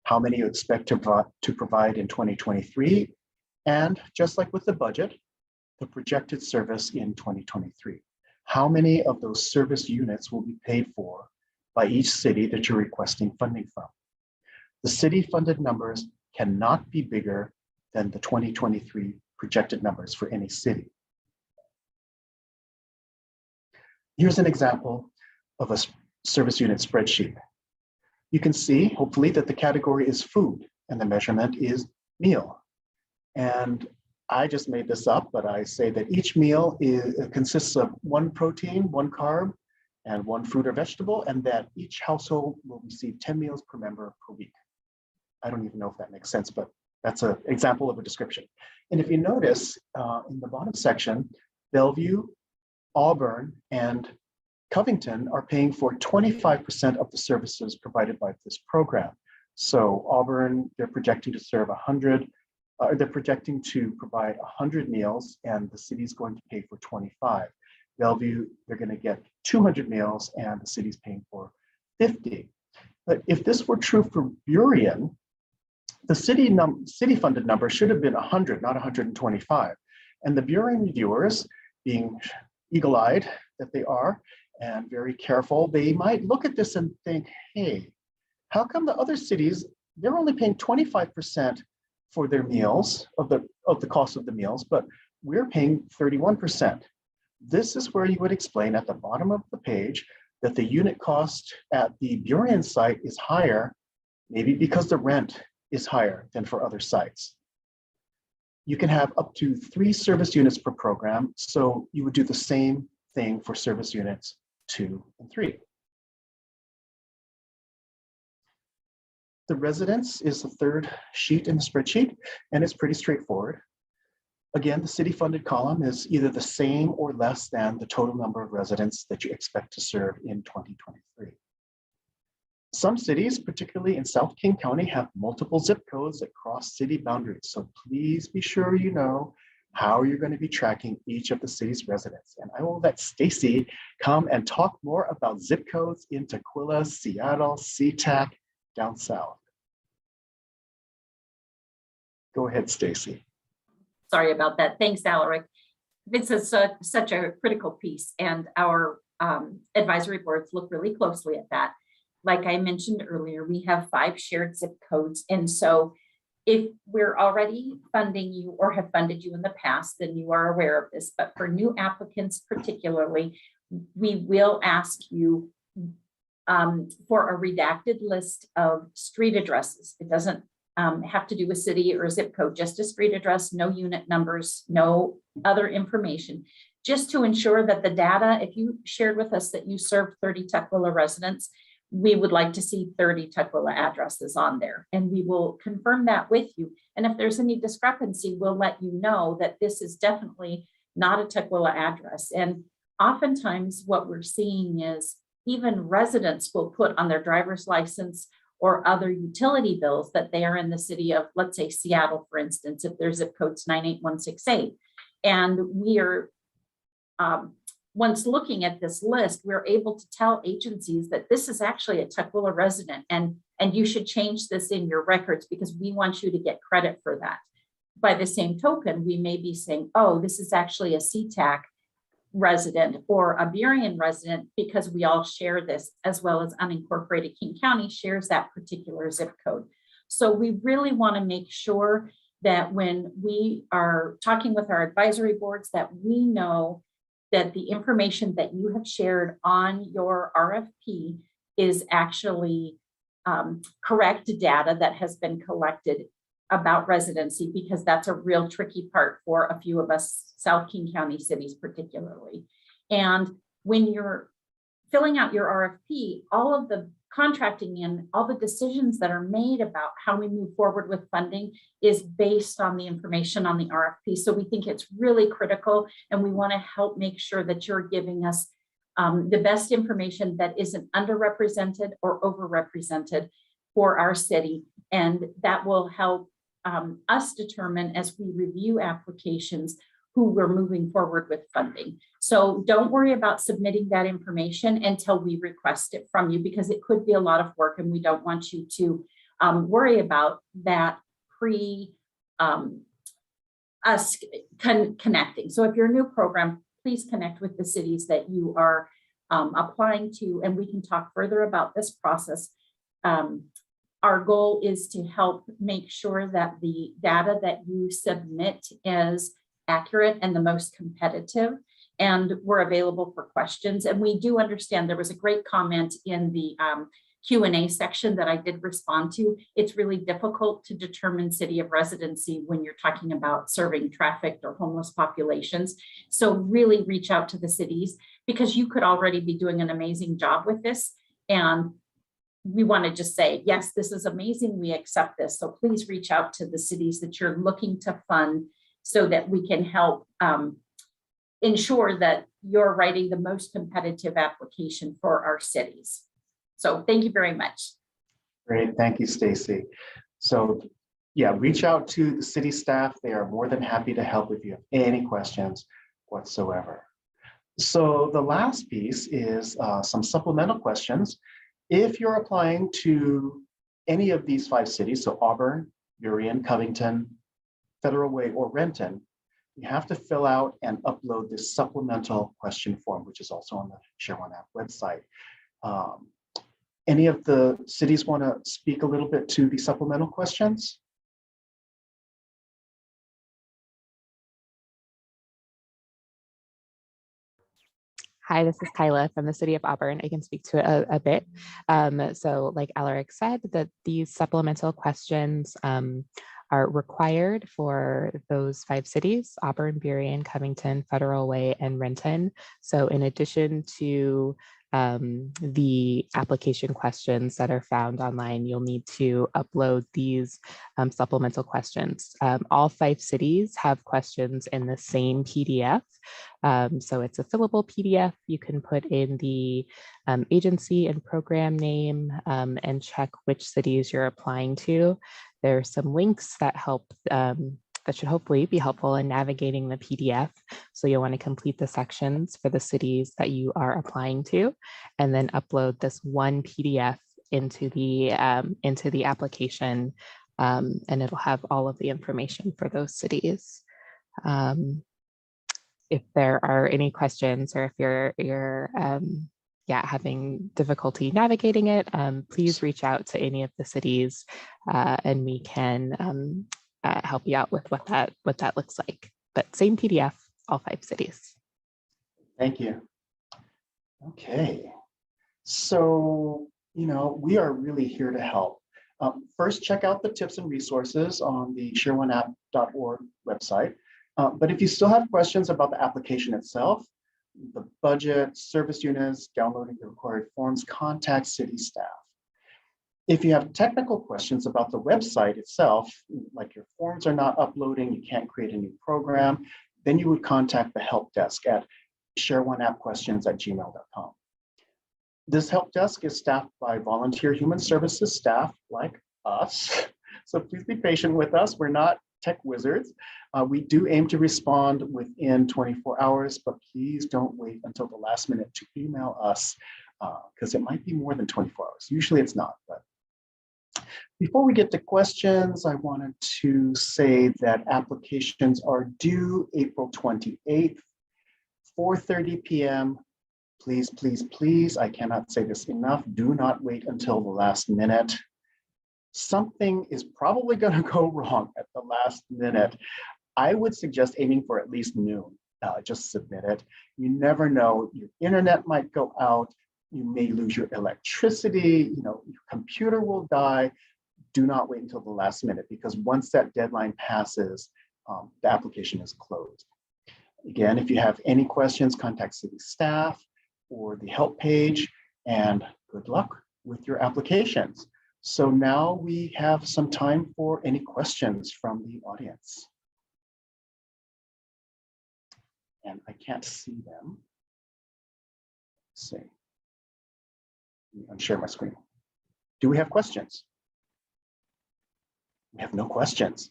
How many you expect to provide in 2023, and just like with the budget, the projected service in 2023. How many of those service units will be paid for by each city that you're requesting funding from? The city funded numbers cannot be bigger than the 2023 projected numbers for any city. Here's an example of a service unit spreadsheet. You can see, hopefully, that the category is food and the measurement is meal. And I just made this up, but I say that each meal consists of 1 protein, 1 carb, and 1 fruit or vegetable, and that each household will receive 10 meals per member per week. I don't even know if that makes sense, but that's an example of a description. And if you notice in the bottom section, Bellevue Auburn and Covington are paying for 25% of the services provided by this program. So Auburn, they're projecting to serve 100, they're projecting to provide 100 meals, and the city's going to pay for 25. Bellevue, they're going to get 200 meals, and the city's paying for 50. But if this were true for Burien, the city funded number should have been 100, not 125. And the Burien reviewers, being eagle-eyed that they are and very careful, they might look at this and think, hey, how come the other cities, they're only paying 25% for their meals, of the cost of the meals, but we're paying 31%. This is where you would explain at the bottom of the page that the unit cost at the Burien site is higher, maybe because the rent is higher than for other sites. You can have up to 3 service units per program, so you would do the same thing for service units 2 and 3. The residence is the third sheet in the spreadsheet, and it's pretty straightforward. Again, the city-funded column is either the same or less than the total number of residents that you expect to serve in 2023. Some cities, particularly in South King County, have multiple zip codes that cross city boundaries. So please be sure you know how you're going to be tracking each of the city's residents. And I will let Stacy come and talk more about zip codes in Tukwila, Seattle, SeaTac, down south. Go ahead, Stacy. Sorry about that. Thanks, Alaric. This is such a critical piece, and our advisory boards look really closely at that. Like I mentioned earlier, we have 5 shared zip codes. And so if we're already funding you or have funded you in the past, then you are aware of this. But for new applicants particularly, we will ask you for a redacted list of street addresses. It doesn't have to do with city or zip code, just a street address, no unit numbers, no other information, just to ensure that the data, if you shared with us that you served 30 Tukwila residents, we would like to see 30 Tukwila addresses on there, and we will confirm that with you. And if there's any discrepancy, we'll let you know that this is definitely not a Tukwila address. And oftentimes what we're seeing is even residents will put on their driver's license or other utility bills that they are in the city of, let's say Seattle, for instance, if their zip code's 98168. And we are, once looking at this list, we're able to tell agencies that this is actually a Tukwila resident, and you should change this in your records because we want you to get credit for that. By the same token, we may be saying, oh, this is actually a SeaTac resident or a Burien resident because we all share this, as well as unincorporated King County shares that particular zip code. So we really want to make sure that when we are talking with our advisory boards, that we know that the information that you have shared on your RFP is actually correct data that has been collected about residency, because that's a real tricky part for a few of us South King County cities particularly. And when you're filling out your RFP, all of the contracting and all the decisions that are made about how we move forward with funding is based on the information on the RFP. So we think it's really critical, and we want to help make sure that you're giving us the best information that isn't underrepresented or overrepresented for our city. And that will help us determine, as we review applications, who we're moving forward with funding. So don't worry about submitting that information until we request it from you, because it could be a lot of work, and we don't want you to worry about that us connecting. So if you're a new program, please connect with the cities that you are applying to, and we can talk further about this process. Our goal is to help make sure that the data that you submit is accurate and the most competitive, and we're available for questions. And we do understand there was a great comment in the Q&A section that I did respond to. It's really difficult to determine city of residency when you're talking about serving trafficked or homeless populations. So really reach out to the cities, because you could already be doing an amazing job with this. And we want to just say, yes, this is amazing, we accept this. So please reach out to the cities that you're looking to fund so that we can help ensure that you're writing the most competitive application for our cities. So thank you very much. Great, thank you, Stacy. So yeah, reach out to the city staff. They are more than happy to help if you have any questions whatsoever. So the last piece is some supplemental questions. If you're applying to any of these 5 cities, so Auburn, Burien, Covington, Federal Way, or Renton, you have to fill out and upload this supplemental question form, which is also on the ShareOneApp website. Any of the cities want to speak a little bit to the supplemental questions? Hi, this is Kyla from the city of Auburn. I can speak to it a bit. So like Alaric said, that these supplemental questions are required for those 5 cities, Auburn, Burien, Covington, Federal Way, and Renton. So in addition to the application questions that are found online, you'll need to upload these supplemental questions. All 5 cities have questions in the same PDF. So it's a fillable PDF. You can put in the agency and program name and check which cities you're applying to. There are some links that help that should hopefully be helpful in navigating the PDF. So you'll want to complete the sections for the cities that you are applying to, and then upload this one PDF into the application, and it'll have all of the information for those cities. If there are any questions, or if you're having difficulty navigating it, please reach out to any of the cities, and we can help you out with what that looks like. But same PDF, all 5 cities. Thank you. Okay, so we are really here to help. First, check out the tips and resources on the shareoneapp.org website. But if you still have questions about the application itself, the budget, service units, downloading the required forms, contact city staff. If you have technical questions about the website itself, like your forms are not uploading, you can't create a new program, then you would contact the help desk at shareoneappquestions@gmail.com. This help desk is staffed by volunteer human services staff like us. So please be patient with us. We're not tech wizards. We do aim to respond within 24 hours, but please don't wait until the last minute to email us, because it might be more than 24 hours. Usually it's not, but before we get to questions, I wanted to say that applications are due April 28th, 4:30 p.m. Please, please, please, I cannot say this enough, do not wait until the last minute. Something is probably going to go wrong at the last minute. I would suggest aiming for at least noon. Just submit it. You never know, your internet might go out, you may lose your electricity, your computer will die. Do not wait until the last minute, because once that deadline passes, the application is closed. Again, if you have any questions, contact city staff or the help page, and good luck with your applications. So now we have some time for any questions from the audience. And I can't see them. Let's see. Unshare my screen. Do we have questions? We have no questions.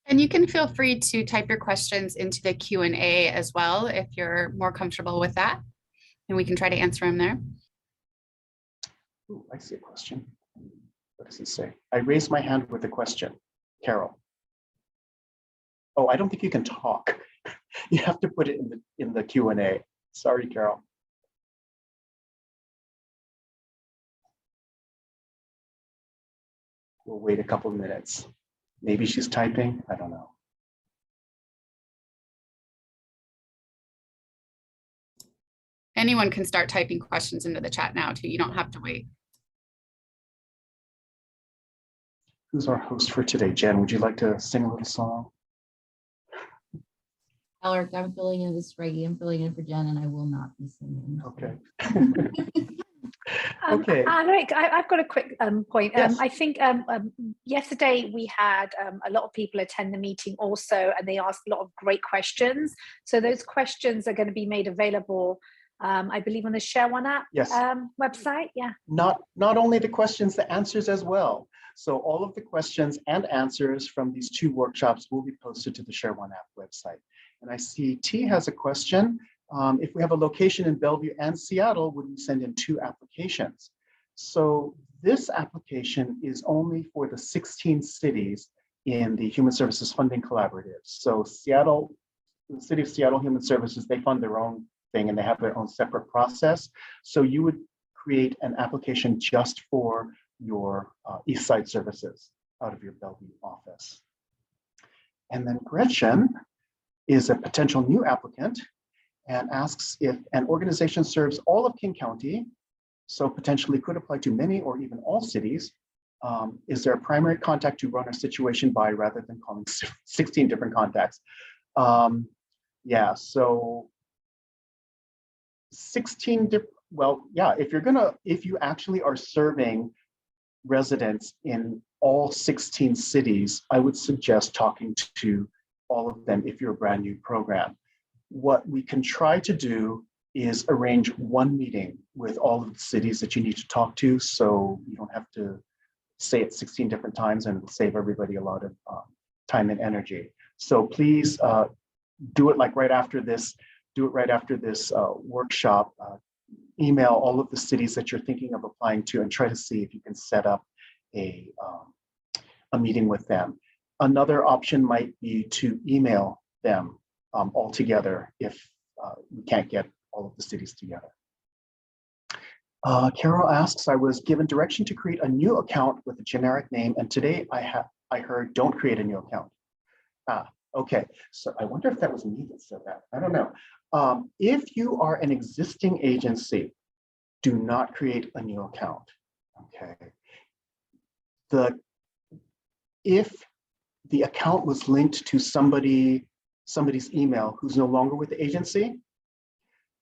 And you can feel free to type your questions into the Q&A as well, if you're more comfortable with that, and we can try to answer them there. Ooh, I see a question. What does it say? I raised my hand with a question. Carol. Oh, I don't think you can talk. You have to put it in the Q&A. Sorry, Carol. We'll wait a couple of minutes. Maybe she's typing, I don't know. Anyone can start typing questions into the chat now too. You don't have to wait. Who's our host for today? Jen, would you like to sing a little song? Alaric, I'm filling in, this is Reggie. I'm filling in for Jen, and I will not be singing. Okay. Okay. Alaric, I've got a quick point. Yes. I think yesterday we had a lot of people attend the meeting also, and they asked a lot of great questions. So those questions are going to be made available, I believe, on the Share One app Yes. website. Yeah. Not only the questions, the answers as well. So all of the questions and answers from these 2 workshops will be posted to the Share One app website. And I see T has a question. If we have a location in Bellevue and Seattle, would we send in 2 applications? So this application is only for the 16 cities in the Human Services Funding Collaborative. So Seattle, the City of Seattle Human Services, they fund their own thing and they have their own separate process. So you would create an application just for your East Side services out of your Bellevue office. And then Gretchen is a potential new applicant and asks if an organization serves all of King County, so potentially could apply to many or even all cities. Is there a primary contact to run a situation by rather than calling 16 different contacts? Yeah, so 16 different, well, yeah, if you actually are serving residents in all 16 cities, I would suggest talking to all of them if you're a brand new program. What we can try to do is arrange one meeting with all of the cities that you need to talk to, so you don't have to say it 16 different times, and it'll save everybody a lot of time and energy. So please do it like right after this. Do it right after this workshop. Email all of the cities that you're thinking of applying to and try to see if you can set up a meeting with them. Another option might be to email them all together if we can't get all of the cities together. Carol asks, I was given direction to create a new account with a generic name, and today I heard don't create a new account. Okay, so I wonder if that was me that said that. I don't know. If you are an existing agency, do not create a new account. Okay. If the account was linked to somebody's email who's no longer with the agency,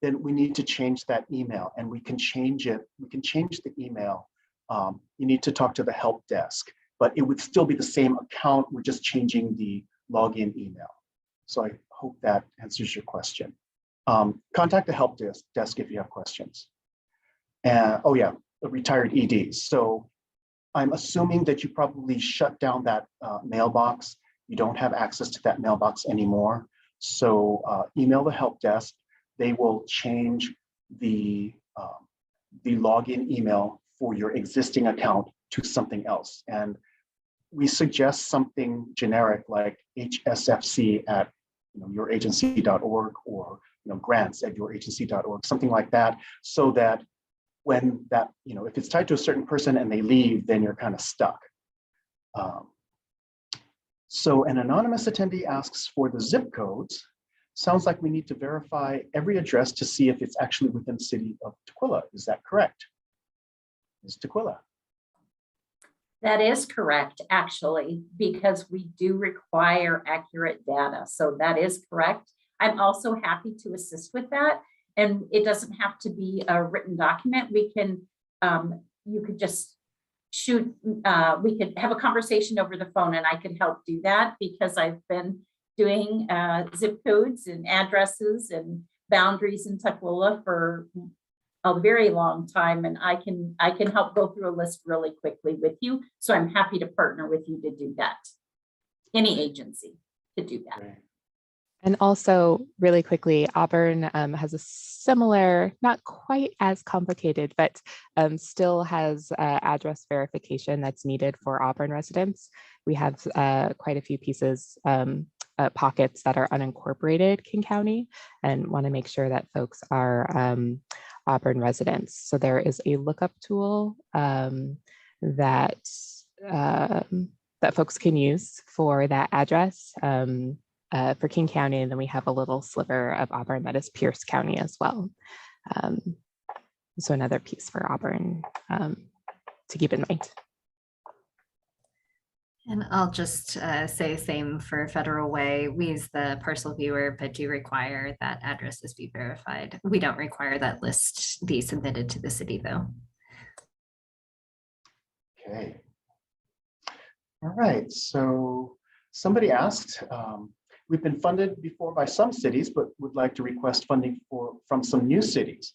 then we need to change that email, and we can change it. We can change the email. You need to talk to the help desk, but it would still be the same account. We're just changing the login email. So I hope that answers your question. Contact the help desk if you have questions. Oh yeah, the retired EDs. So I'm assuming that you probably shut down that mailbox. You don't have access to that mailbox anymore. So email the help desk. They will change the login email for your existing account to something else. And we suggest something generic like hsfc at youragency.org or grants at youragency.org, something like that, so that when that, if it's tied to a certain person and they leave, then you're kind of stuck. So an anonymous attendee asks for the zip codes. Sounds like we need to verify every address to see if it's actually within the city of Tukwila. Is that correct? Ms. Tukwila. That is correct, actually, because we do require accurate data. So that is correct. I'm also happy to assist with that. And it doesn't have to be a written document. We can, you could just shoot, we could have a conversation over the phone and I could help do that because I've been doing zip codes and addresses and boundaries in Tukwila for a very long time, and I can help go through a list really quickly with you. So I'm happy to partner with you to do that. Any agency to do that. And also really quickly, Auburn has a similar, not quite as complicated, but still has address verification that's needed for Auburn residents. We have quite a few pieces, pockets that are unincorporated King County, and want to make sure that folks are Auburn residents. So there is a lookup tool that folks can use for that address for King County, and then we have a little sliver of Auburn that is Pierce County as well. So another piece for Auburn to keep in mind. And I'll just say same for Federal Way. We use the parcel viewer, but do require that addresses be verified. We don't require that list be submitted to the city though. Okay. All right, so somebody asked, we've been funded before by some cities, but would like to request funding from some new cities.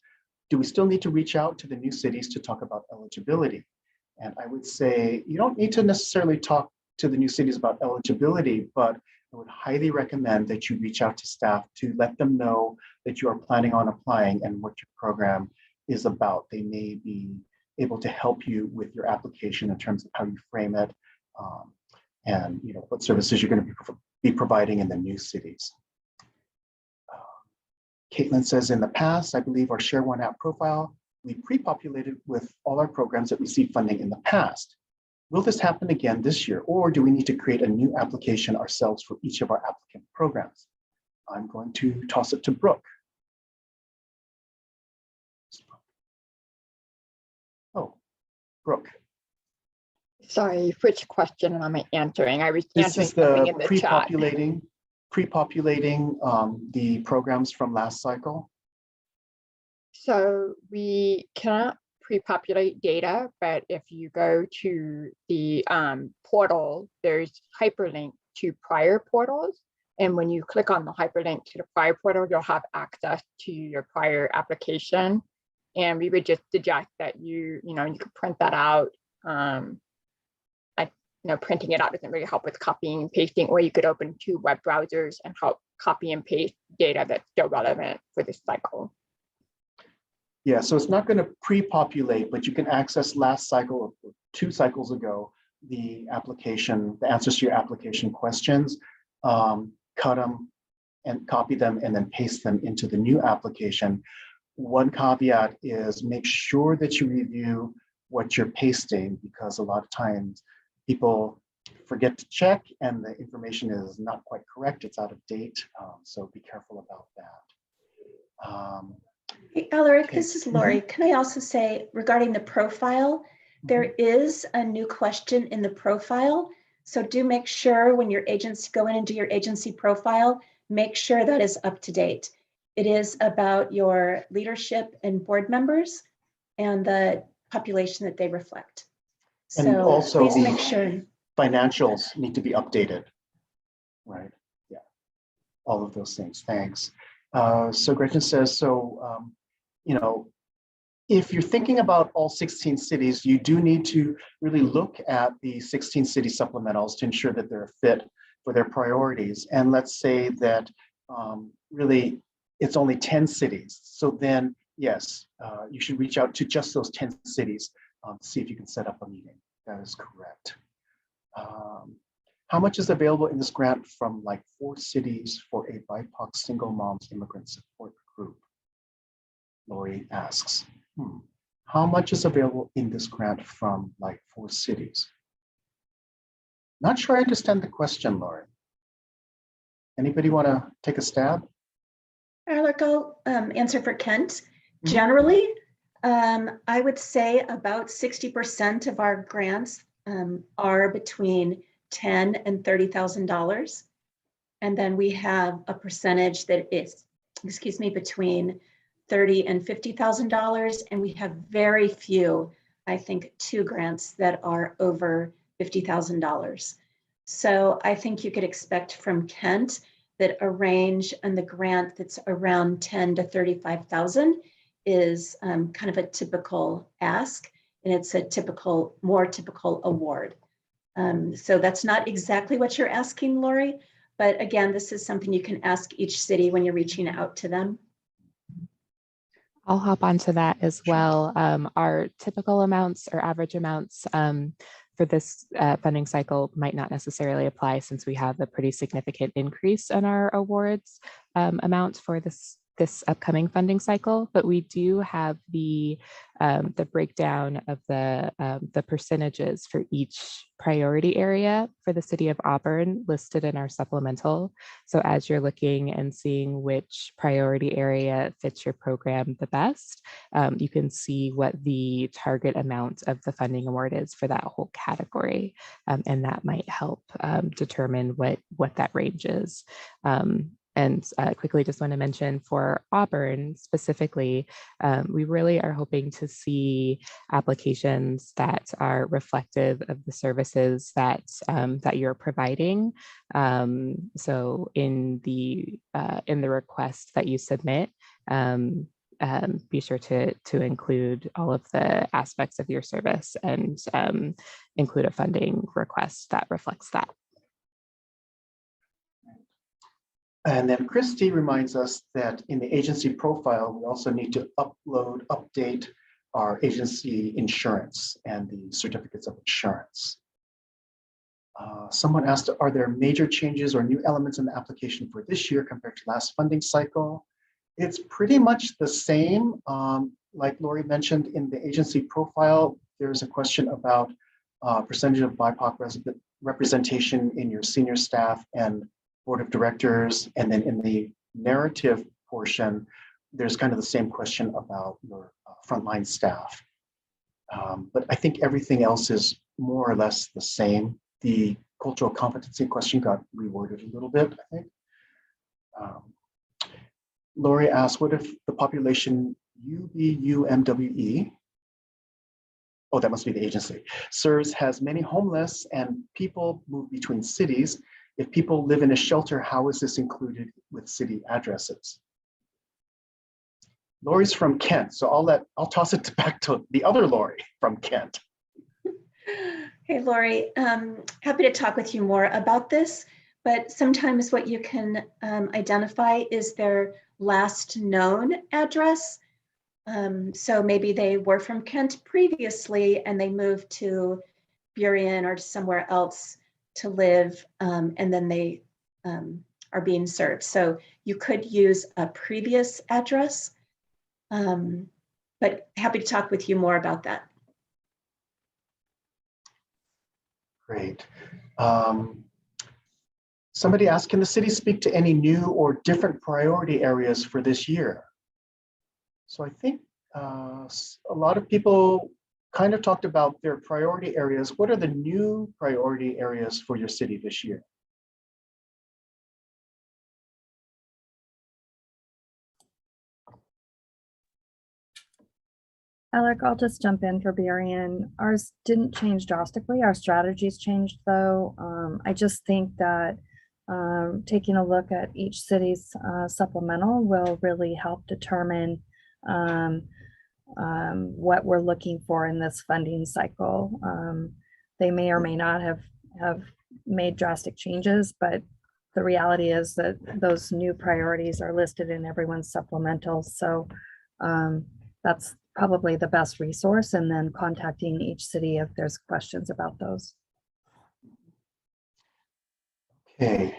Do we still need to reach out to the new cities to talk about eligibility? And I would say you don't need to necessarily talk to the new cities about eligibility, but I would highly recommend that you reach out to staff to let them know that you are planning on applying and what your program is about. They may be able to help you with your application in terms of how you frame it, and what services you're going to be providing in the new cities. Caitlin says, in the past, I believe our Share One app profile, we pre-populated with all our programs that received funding in the past. Will this happen again this year, or do we need to create a new application ourselves for each of our applicant programs? I'm going to toss it to Brooke. Oh, Brooke. Sorry, which question am I answering? I was This answering is something the in the chat. pre-populating the programs from last cycle. So we cannot pre-populate data, but if you go to the portal, there's hyperlink to prior portals. And when you click on the hyperlink to the prior portal, you'll have access to your prior application. And we would just suggest that you could print that out. Printing it out doesn't really help with copying and pasting, or you could open 2 web browsers and help copy and paste data that's still relevant for this cycle. Yeah, so it's not going to pre-populate, but you can access last cycle or 2 cycles ago, the application, the answers to your application questions, cut them and copy them and then paste them into the new application. One caveat is make sure that you review what you're pasting, because a lot of times people forget to check and the information is not quite correct. It's out of date. So be careful about that. Hey, Alaric, this is Lori. Can I also say regarding the profile, there is a new question in the profile. So do make sure when your agents go in and do your agency profile, make sure that is up to date. It is about your leadership and board members and the population that they reflect. And So also please the make sure financials need to be updated, right? Yeah, all of those things. Thanks. So Gretchen says, if you're thinking about all 16 cities, you do need to really look at the 16 city supplementals to ensure that they're a fit for their priorities. And let's say that really it's only 10 cities. So then, yes, you should reach out to just those 10 cities to see if you can set up a meeting. That is correct. How much is available in this grant from like 4 cities for a BIPOC single moms immigrant support group? Lori asks. How much is available in this grant from like 4 cities? Not sure I understand the question, Lori. Anybody want to take a stab? Alec, I'll answer for Kent. Generally, I would say about 60% of our grants are between $10,000 and $30,000. And then we have a percentage that is, between $30,000 and $50,000. And we have very few, I think 2 grants that are over $50,000. So I think you could expect from Kent that a range and the grant that's around $10,000 to $35,000 is kind of a typical ask, and it's a more typical award. So that's not exactly what you're asking, Lori, but again, this is something you can ask each city when you're reaching out to them. I'll hop onto that as well. Our typical amounts or average amounts for this funding cycle might not necessarily apply, since we have a pretty significant increase in our awards amounts for this upcoming funding cycle, but we do have the breakdown of the percentages for each priority area for the city of Auburn listed in our supplemental. So as you're looking and seeing which priority area fits your program the best, you can see what the target amount of the funding award is for that whole category, and that might help determine what that range is. And quickly just want to mention for Auburn specifically, we really are hoping to see applications that are reflective of the services that, that you're providing. So in the request that you submit, be sure to include all of the aspects of your service and include a funding request that reflects that. And then Christy reminds us that in the agency profile, we also need to update our agency insurance and the certificates of insurance. Someone asked, are there major changes or new elements in the application for this year compared to last funding cycle? It's pretty much the same. Like Lori mentioned in the agency profile, there's a question about percentage of BIPOC representation in your senior staff and board of directors. And then in the narrative portion, there's kind of the same question about your frontline staff. But I think everything else is more or less the same. The cultural competency question got reworded a little bit, I think. Lori asked, what if the population UBUMWE, oh, that must be the agency, serves has many homeless and people move between cities. If people live in a shelter, how is this included with city addresses? Lori's from Kent, so I'll toss it back to the other Lori from Kent. Hey, Lori, happy to talk with you more about this, but sometimes what you can identify is their last known address. So maybe they were from Kent previously and they moved to Burien or somewhere else to live, and then they are being served. So you could use a previous address, but happy to talk with you more about that. Great. Somebody asked, can the city speak to any new or different priority areas for this year? So I think a lot of people kind of talked about their priority areas. What are the new priority areas for your city this year? Alec, I'll just jump in for Burien. Ours didn't change drastically. Our strategies changed though. I just think that taking a look at each city's supplemental will really help determine what we're looking for in this funding cycle. They may or may not have made drastic changes, but the reality is that those new priorities are listed in everyone's supplemental. So that's probably the best resource, and then contacting each city if there's questions about those. Okay,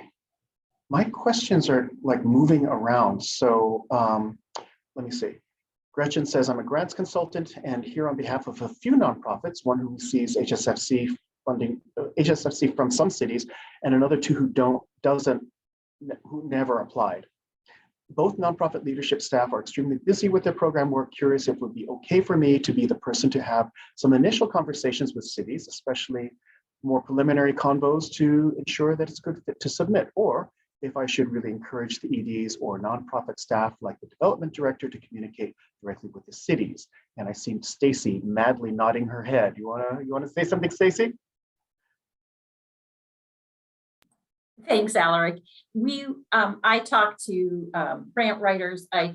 my questions are like moving around. So let me see. Gretchen says, I'm a grants consultant and here on behalf of a few nonprofits, one who receives HSFC funding, HSFC from some cities, and another two who never applied. Both nonprofit leadership staff are extremely busy with their program work. Curious if it would be okay for me to be the person to have some initial conversations with cities, especially more preliminary convos to ensure that it's a good fit to submit, or if I should really encourage the EDs or nonprofit staff like the development director to communicate directly with the cities. And I see Stacy madly nodding her head. You wanna say something, Stacy? Thanks, Alaric. I talk to grant writers. I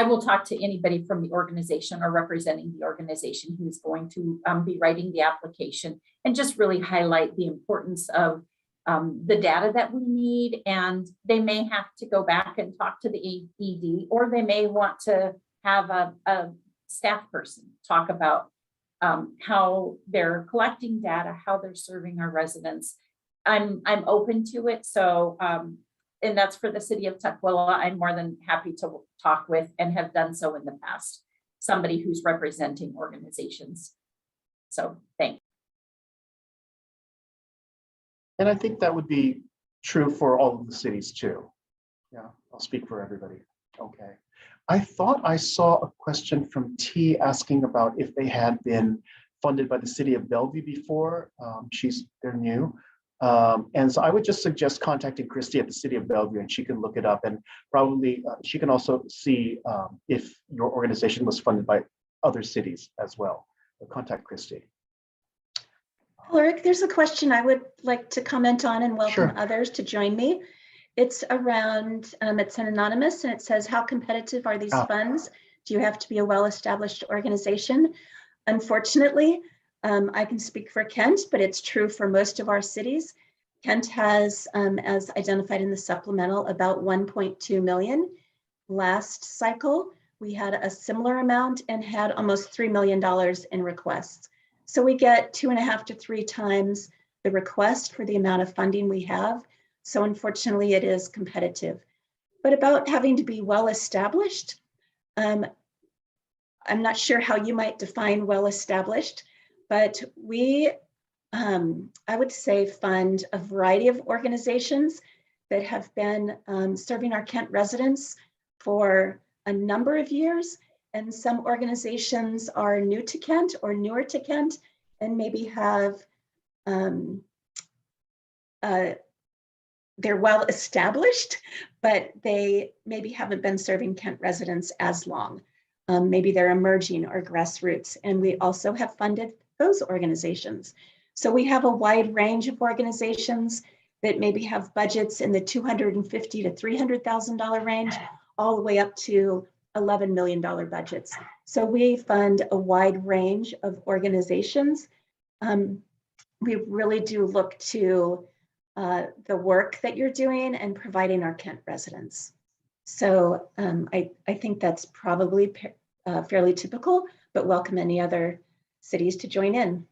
will talk to anybody from the organization or representing the organization who's going to be writing the application, and just really highlight the importance of the data that we need. And they may have to go back and talk to the ED, or they may want to have a staff person talk about how they're collecting data, how they're serving our residents. I'm open to it. So, and that's for the city of Tukwila. I'm more than happy to talk with, and have done so in the past, somebody who's representing organizations. So thanks. And I think that would be true for all of the cities too. Yeah, I'll speak for everybody. Okay. I thought I saw a question from T asking about if they had been funded by the city of Bellevue before. They're new. And so I would just suggest contacting Christy at the City of Bellevue, and she can look it up, and probably she can also see if your organization was funded by other cities as well. So contact Christy. Ulrich, there's a question I would like to comment on and welcome Sure. others to join me. It's around, it's an anonymous, and it says, how competitive are these funds? Do you have to be a well-established organization? Unfortunately, I can speak for Kent, but it's true for most of our cities. Kent has, as identified in the supplemental, about 1.2 million. Last cycle, we had a similar amount and had almost $3 million in requests. So we get 2.5 to 3 times the request for the amount of funding we have. So unfortunately, it is competitive. But about having to be well-established, I'm not sure how you might define well-established, but we, I would say, fund a variety of organizations that have been serving our Kent residents for a number of years. And some organizations are new to Kent or newer to Kent and maybe have, they're well established, but they maybe haven't been serving Kent residents as long. Maybe they're emerging or grassroots, and we also have funded those organizations. So we have a wide range of organizations that maybe have budgets in the $250,000 to $300,000 range, all the way up to $11 million budgets. So we fund a wide range of organizations. We really do look to the work that you're doing and providing our Kent residents. So I think that's probably fairly typical, but welcome any other cities to join in.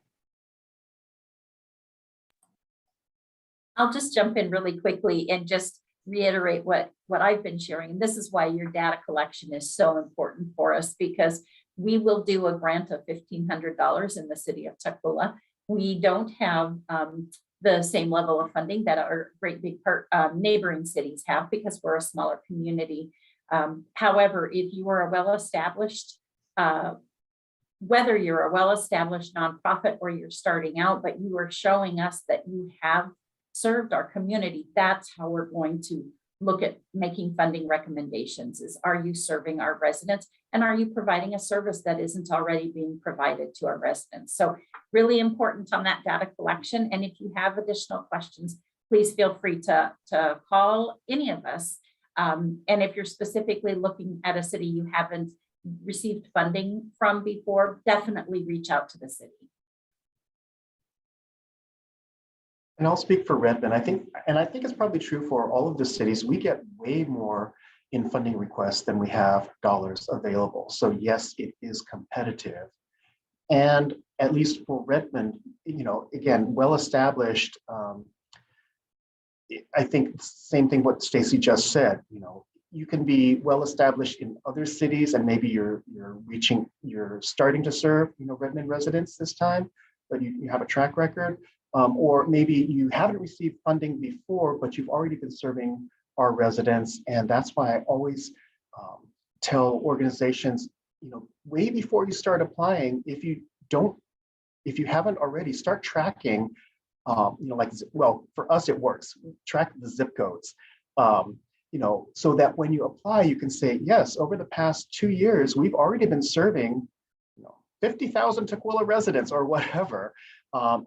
I'll just jump in really quickly and just reiterate what I've been sharing. This is why your data collection is so important for us, because we will do a grant of $1,500 in the city of Tukwila. We don't have the same level of funding that our great big neighboring cities have, because we're a smaller community. However, if you are a well-established, whether you're a well-established nonprofit or you're starting out, but you are showing us that you have served our community, that's how we're going to look at making funding recommendations. Is, are you serving our residents, and are you providing a service that isn't already being provided to our residents? So really important on that data collection. And if you have additional questions, please feel free to call any of us. And if you're specifically looking at a city you haven't received funding from before, definitely reach out to the city. And I'll speak for Redmond. I think it's probably true for all of the cities. We get way more in funding requests than we have dollars available. So yes, it is competitive. And at least for Redmond, you know, again, well-established, I think same thing what Stacy just said, you know, you can be well-established in other cities and maybe you're starting to serve, you know, Redmond residents this time, but you have a track record. Or maybe you haven't received funding before, but you've already been serving our residents. And that's why I always tell organizations, you know, way before you start applying, if you haven't already, start tracking, you know, like, well, for us, it works. Track the zip codes, you know, so that when you apply, you can say, yes, over the past 2 years, we've already been serving, you know, 50,000 Tukwila residents or whatever.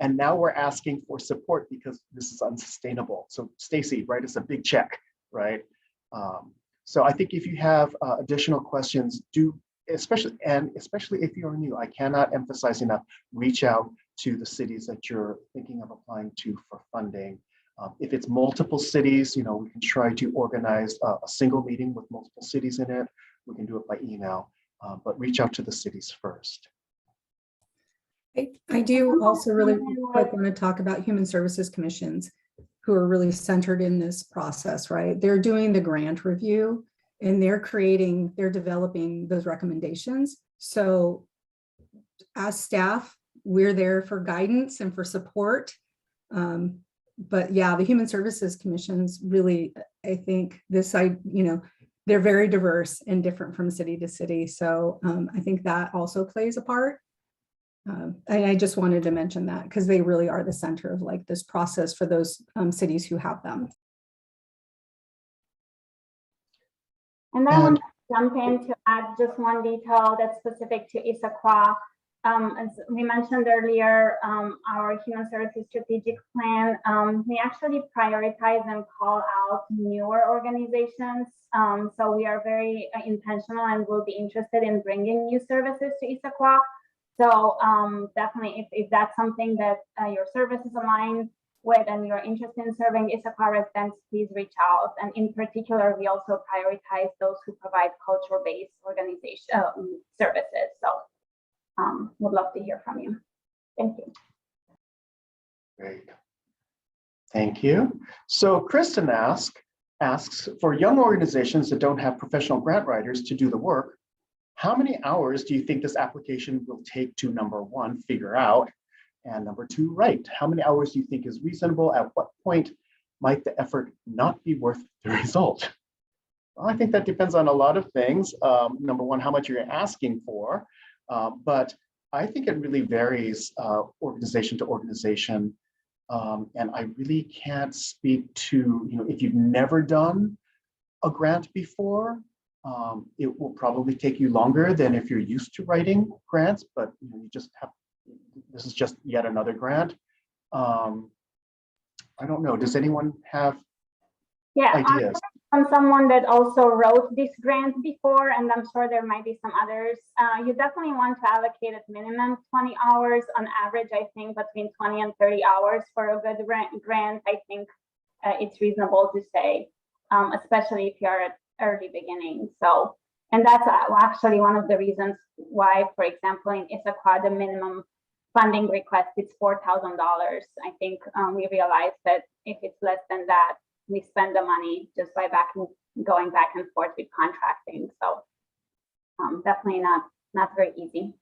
And now we're asking for support because this is unsustainable. So Stacy, write us a big check, right? So I think if you have additional questions, especially if you're new, I cannot emphasize enough, reach out to the cities that you're thinking of applying to for funding. If it's multiple cities, you know, we can try to organize a single meeting with multiple cities in it. We can do it by email, but reach out to the cities first. I do also really quick want to talk about human services commissions who are really centered in this process, right? They're doing the grant review and they're developing those recommendations. So as staff, we're there for guidance and for support. But yeah, the human services commissions really, I think you know, they're very diverse and different from city to city. So I think that also plays a part. I just wanted to mention that because they really are the center of like this process for those cities who have them. And I want to jump in to add just one detail that's specific to Issaquah. As we mentioned earlier, our Human Services Strategic Plan, we actually prioritize and call out newer organizations. So we are very intentional and will be interested in bringing new services to Issaquah. So definitely, if that's something that your service is aligned with and you're interested in serving Issaquah residents, please reach out. And in particular, we also prioritize those who provide cultural-based organization services. So would love to hear from you. Thank you. Great. Thank you. So Kristen asks, for young organizations that don't have professional grant writers to do the work, how many hours do you think this application will take to, number one, figure out, and number two, write? How many hours do you think is reasonable? At what point might the effort not be worth the result? Well, I think that depends on a lot of things. Number one, how much you're asking for, but I think it really varies organization to organization. And I really can't speak to, if you've never done a grant before, it will probably take you longer than if you're used to writing grants, but you just have, this is just yet another grant. I don't know, does anyone have ideas? From someone that also wrote this grant before, and I'm sure there might be some others, you definitely want to allocate at minimum 20 hours. On average, I think between 20 and 30 hours for a good grant. I think it's reasonable to say, especially if you're at early beginning. So, and that's actually one of the reasons why, for example, in Issaquah, the minimum funding request is $4,000. I think we realized that if it's less than that, we spend the money just by going back and forth with contracting. So definitely not very easy.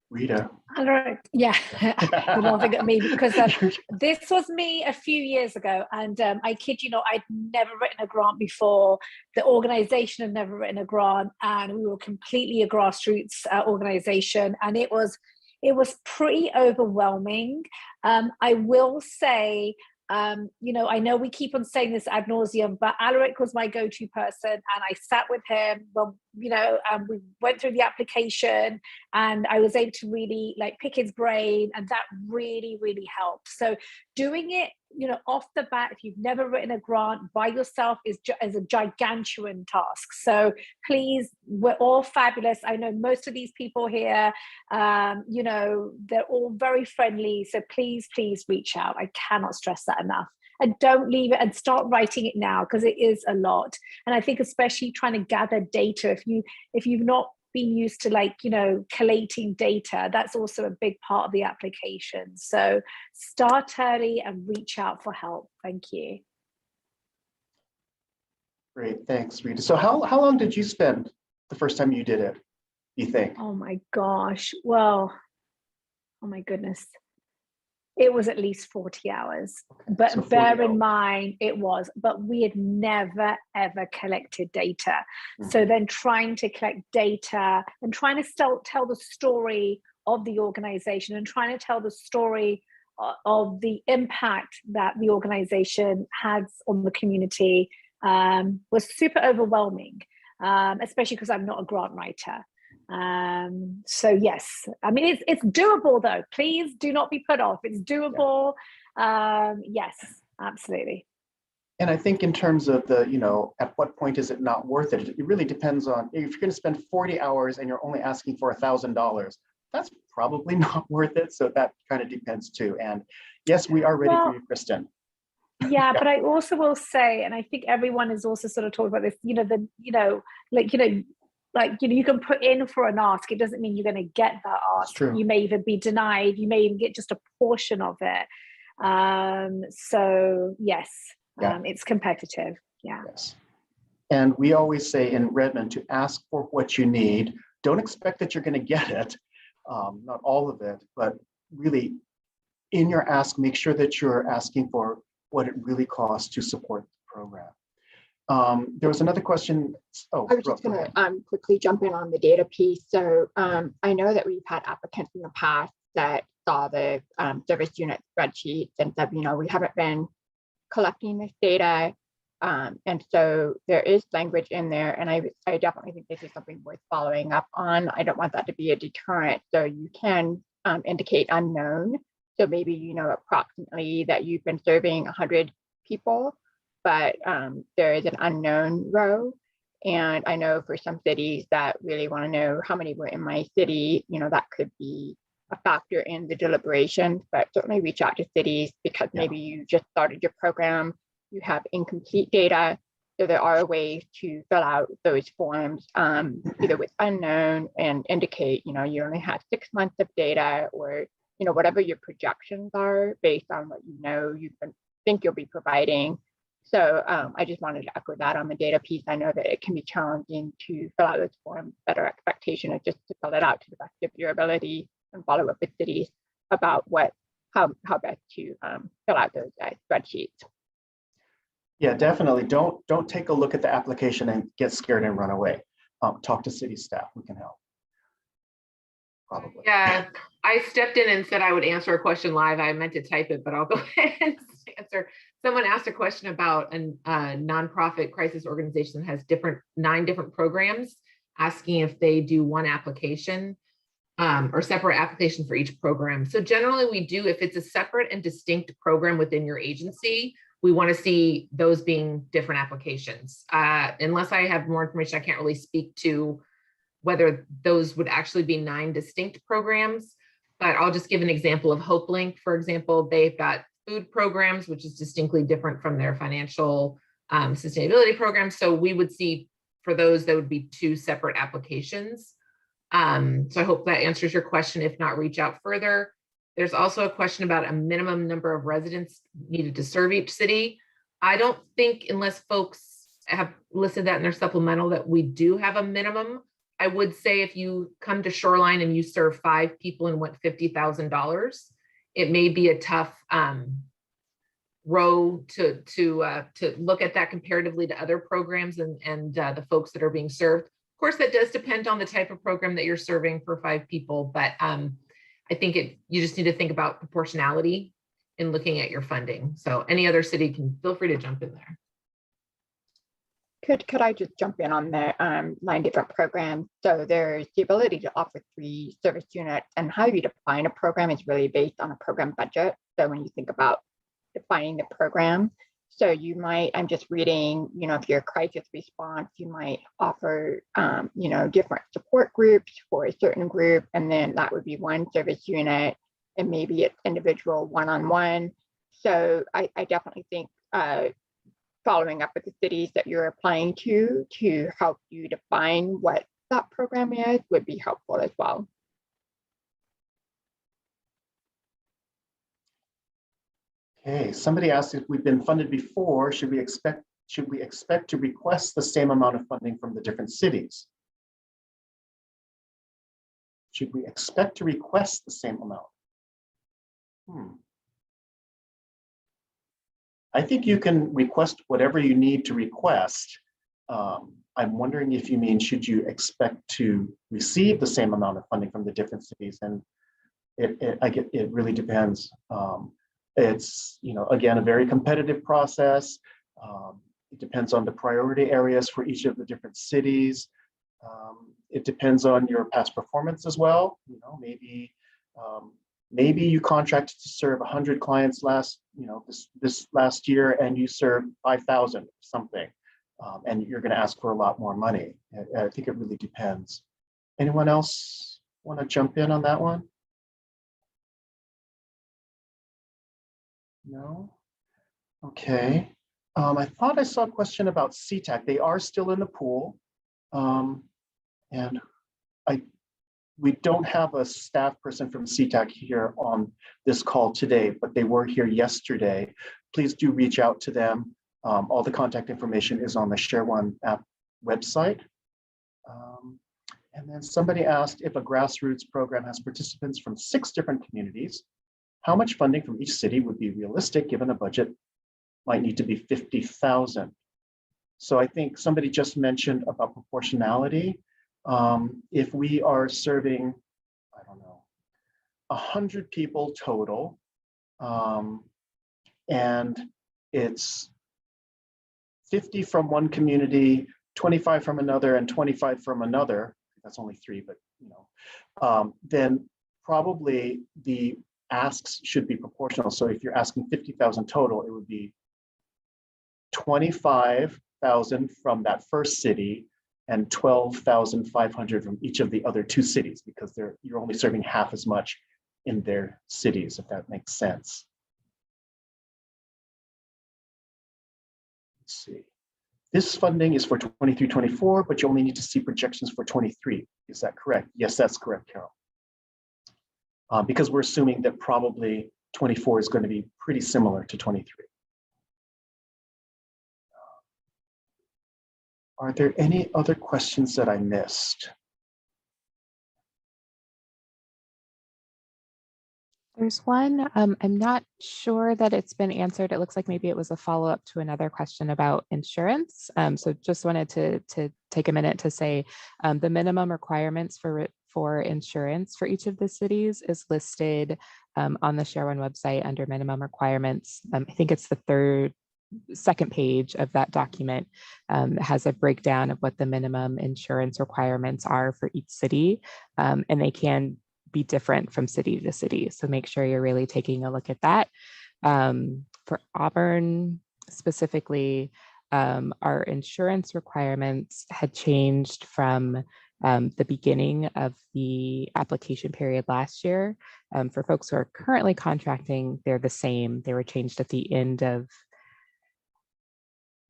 Rita. All right. Yeah, you're laughing at me because this was me a few years ago, and I kid you not, I'd never written a grant before. The organization had never written a grant, and we were completely a grassroots organization, and it was pretty overwhelming. I will say, I know we keep on saying this ad nauseum, but Alaric was my go-to person, and I sat with him. Well, we went through the application, and I was able to really pick his brain, and that really, really helped. So doing it, off the bat, if you've never written a grant by yourself, is a gigantuan task. So please, we're all fabulous. I know most of these people here, they're all very friendly. So please reach out. I cannot stress that enough. And don't leave it, and start writing it now, because it is a lot. And I think especially trying to gather data, if you've not been used to collating data, that's also a big part of the application. So start early and reach out for help. Thank you. Great, thanks, Rita. So how long did you spend the first time you did it, you think? Oh my gosh, well, oh my goodness. It was at least 40 hours, but so bear in mind but we had never, ever collected data. Mm-hmm. So then trying to collect data and trying to tell the story of the organization and trying to tell the story of the impact that the organization has on the community was super overwhelming, especially because I'm not a grant writer. So yes, I mean, it's doable though. Please do not be put off. It's doable. Yeah. Yes, absolutely. And I think in terms of the, at what point is it not worth it? It really depends on, if you're going to spend 40 hours and you're only asking for $1,000, that's probably not worth it. So that kind of depends too. And yes, we are ready for you, Kristen. Yeah, but I also will say, and I think everyone is also sort of talking about this, you can put in for an ask. It doesn't mean you're going to get that ask. You may even be denied. You may even get just a portion of it. So yes, it's competitive. Yeah. Yes. And we always say in Redmond to ask for what you need. Don't expect that you're going to get it. Not all of it, but really in your ask, make sure that you're asking for what it really costs to support the program. There was another question. Oh, I was just going to quickly jump in on the data piece. So I know that we've had applicants in the past that saw the service unit spreadsheets and said, we haven't been collecting this data. And so there is language in there, and I definitely think this is something worth following up on. I don't want that to be a deterrent. So you can indicate unknown. So maybe approximately that you've been serving 100 people, but there is an unknown row. And I know for some cities that really want to know how many were in my city, that could be a factor in the deliberations, but certainly reach out to cities because maybe you just started your program, you have incomplete data. So there are ways to fill out those forms, either with unknown and indicate, you only have 6 months of data, or, whatever your projections are based on what you think you'll be providing. So I just wanted to echo that on the data piece. I know that it can be challenging to fill out those forms, but our expectation is just to fill it out to the best of your ability and follow up with cities about how best to fill out those spreadsheets. Yeah, definitely. Don't take a look at the application and get scared and run away. Talk to city staff. We can help. Probably. Yeah, I stepped in and said I would answer a question live. I meant to type it, but I'll go ahead and answer. Someone asked a question about a nonprofit crisis organization that has 9 different programs, asking if they do one application or separate application for each program. So generally we do, if it's a separate and distinct program within your agency, we want to see those being different applications. Unless I have more information, I can't really speak to whether those would actually be 9 distinct programs, but I'll just give an example of HopeLink, for example. They've got food programs, which is distinctly different from their financial sustainability programs. So we would see for those, that would be 2 separate applications. So I hope that answers your question. If not, reach out further. There's also a question about a minimum number of residents needed to serve each city. I don't think, unless folks have listed that in their supplemental, that we do have a minimum. I would say if you come to Shoreline and you serve 5 people and want $50,000, it may be a tough row to look at that comparatively to other programs and the folks that are being served. Of course, that does depend on the type of program that you're serving for 5 people, but I think you just need to think about proportionality in looking at your funding. So any other city can feel free to jump in there. Could I just jump in on the 9 different programs? So there's the ability to offer 3 service units, and how you define a program is really based on a program budget. So when you think about defining the program, so you might, I'm just reading, if you're a crisis response, you might offer, different support groups for a certain group, and then that would be 1 service unit, and maybe it's individual one-on-one. So I definitely think following up with the cities that you're applying to help you define what that program is would be helpful as well. Okay, somebody asked if we've been funded before, should we expect to request the same amount of funding from the different cities? Should we expect to request the same amount? I think you can request whatever you need to request. I'm wondering if you mean, should you expect to receive the same amount of funding from the different cities? And it really depends. It's, again, a very competitive process. It depends on the priority areas for each of the different cities. It depends on your past performance as well. Maybe you contracted to serve 100 clients this last year, and you served 5,000 something, and you're going to ask for a lot more money. I think it really depends. Anyone else want to jump in on that one? No? Okay. I thought I saw a question about CTAC. They are still in the pool. And we don't have a staff person from CTAC here on this call today, but they were here yesterday. Please do reach out to them. All the contact information is on the ShareOne app website. And then somebody asked if a grassroots program has participants from 6 different communities, how much funding from each city would be realistic given a budget might need to be $50,000? So I think somebody just mentioned about proportionality. If we are serving, I don't know, 100 people total, and it's 50 from one community, 25 from another, and 25 from another, that's only 3, but then probably the asks should be proportional. So if you're asking 50,000 total, it would be 25,000 from that first city and 12,500 from each of the other 2 cities, because you're only serving half as much in their cities, if that makes sense. Let's see. This funding is for 23-24, but you only need to see projections for 23. Is that correct? Yes, that's correct, Carol. Because we're assuming that probably 24 is going to be pretty similar to 23. Are there any other questions that I missed? There's one, I'm not sure that it's been answered. It looks like maybe it was a follow-up to another question about insurance. So just wanted to take a minute to say the minimum requirements for insurance for each of the cities is listed on the ShareOne website under minimum requirements. I think it's the second page of that document. Has a breakdown of what the minimum insurance requirements are for each city, and they can be different from city to city. So make sure you're really taking a look at that. For Auburn specifically, our insurance requirements had changed from the beginning of the application period last year. For folks who are currently contracting, they're the same. They were changed at the end of,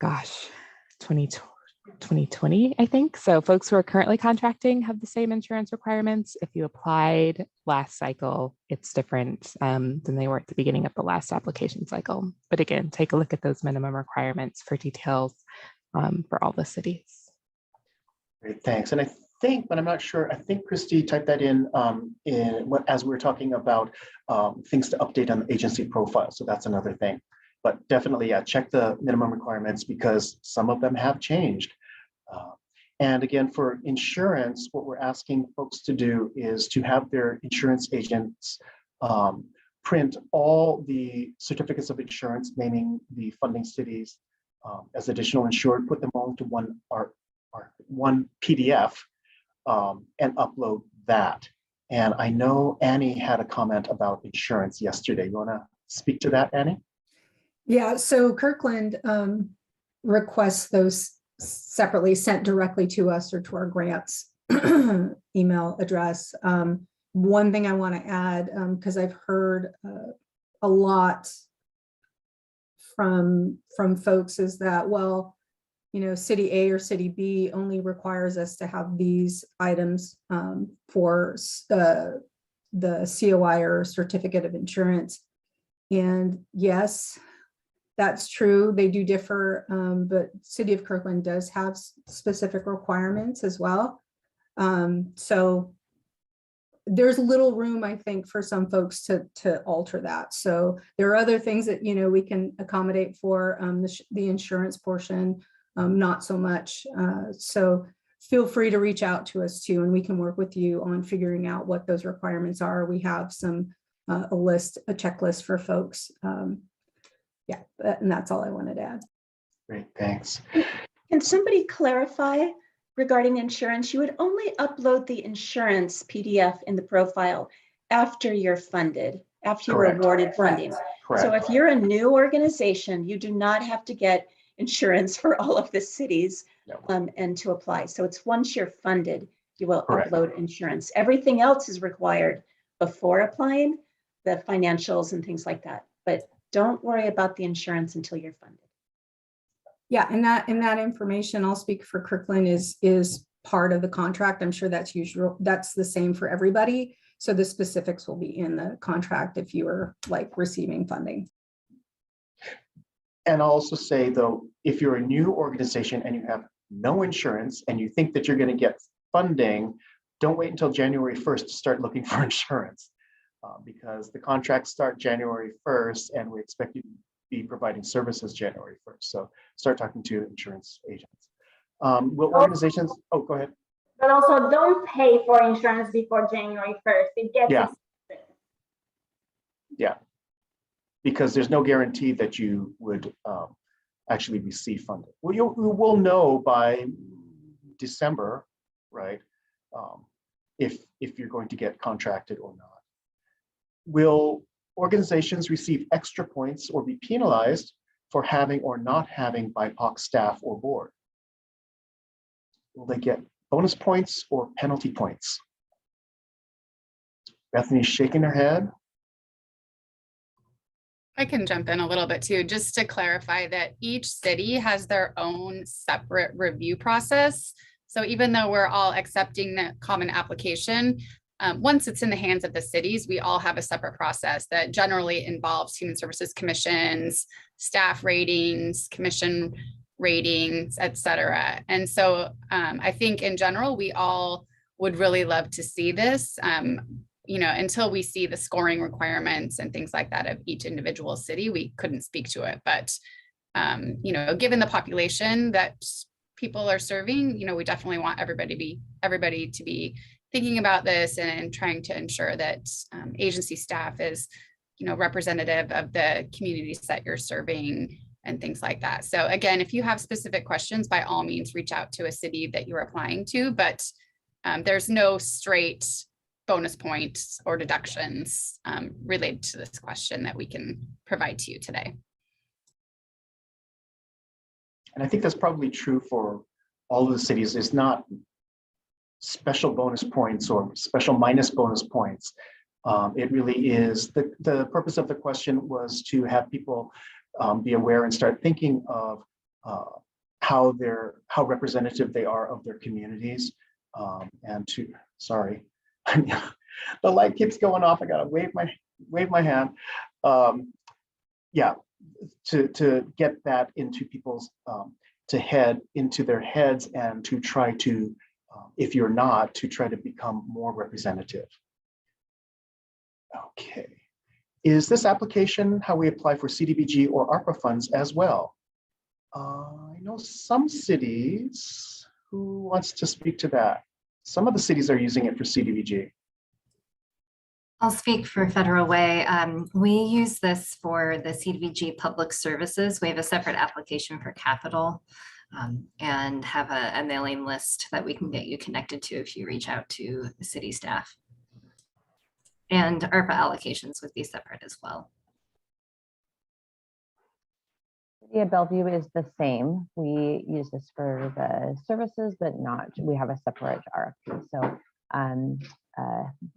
2020, I think. So folks who are currently contracting have the same insurance requirements. If you applied last cycle, it's different than they were at the beginning of the last application cycle. But again, take a look at those minimum requirements for details for all the cities. Great, thanks. And I think, but I'm not sure, I think Christy typed that in as we were talking about things to update on the agency profile. So that's another thing. But definitely, yeah, check the minimum requirements because some of them have changed. And again, for insurance, what we're asking folks to do is to have their insurance agents print all the certificates of insurance naming the funding cities as additional insured, put them all into one PDF and upload that. And I know Annie had a comment about insurance yesterday. You want to speak to that, Annie? Yeah, so Kirkland requests those separately sent directly to us or to our grants email address. One thing I want to add, because I've heard a lot from folks is that, well, you know, city A or city B only requires us to have these items for the COI or certificate of insurance. And yes, that's true. They do differ, but City of Kirkland does have specific requirements as well. So there's little room, I think, for some folks to alter that. So there are other things that, you know, we can accommodate for the insurance portion, not so much. So feel free to reach out to us too, and we can work with you on figuring out what those requirements are. We have a checklist for folks. Yeah, and that's all I wanted to add. Great, thanks. Can somebody clarify regarding insurance? You would only upload the insurance PDF in the profile after you're funded, after you're awarded funding. Correct. So if you're a new organization, you do not have to get insurance for all of the cities and to apply. So it's once you're funded, you will upload insurance. Everything else is required before applying, the financials and things like that. But don't worry about the insurance until you're funded. Yeah, and that information, I'll speak for Kirkland, is part of the contract. I'm sure that's usual. That's the same for everybody. So the specifics will be in the contract if you are like receiving funding. And I'll also say though, if you're a new organization and you have no insurance and you think that you're going to get funding, don't wait until January 1st to start looking for insurance. Because the contracts start January 1st and we expect you to be providing services January 1st. So start talking to insurance agents. Will organizations, oh, go ahead. But also don't pay for insurance before January 1st. It gets expensive. Yeah, because there's no guarantee that you would actually receive funding. Well, you will know by December, right? If you're going to get contracted or not. Will organizations receive extra points or be penalized for having or not having BIPOC staff or board? Will they get bonus points or penalty points? Bethany's shaking her head. I can jump in a little bit too, just to clarify that each city has their own separate review process. So even though we're all accepting the common application, once it's in the hands of the cities, we all have a separate process that generally involves Human Services commissions, staff ratings, commission ratings, et cetera. And so I think in general, we all would really love to see this, until we see the scoring requirements and things like that of each individual city, we couldn't speak to it. But, given the population that people are serving, we definitely want everybody to be thinking about this and trying to ensure that agency staff is, representative of the communities that you're serving and things like that. So again, if you have specific questions, by all means, reach out to a city that you're applying to, but there's no straight bonus points or deductions related to this question that we can provide to you today. And I think that's probably true for all of the cities. It's not special bonus points or special minus bonus points. It really is, the purpose of the question was to have people be aware and start thinking of how representative they are of their communities. And to, sorry, the light keeps going off. I gotta wave my hand. Yeah, to get that into people's into their heads and to try to, if you're not, to try to become more representative. Okay, is this application how we apply for CDBG or ARPA funds as well? I know some cities. Who wants to speak to that? Some of the cities are using it for CDBG. I'll speak for Federal Way. We use this for the CDBG Public Services. We have a separate application for capital and have a mailing list that we can get you connected to if you reach out to the city staff. And ARPA allocations would be separate as well. Yeah, Bellevue is the same. We use this for the services, but we have a separate RFP. So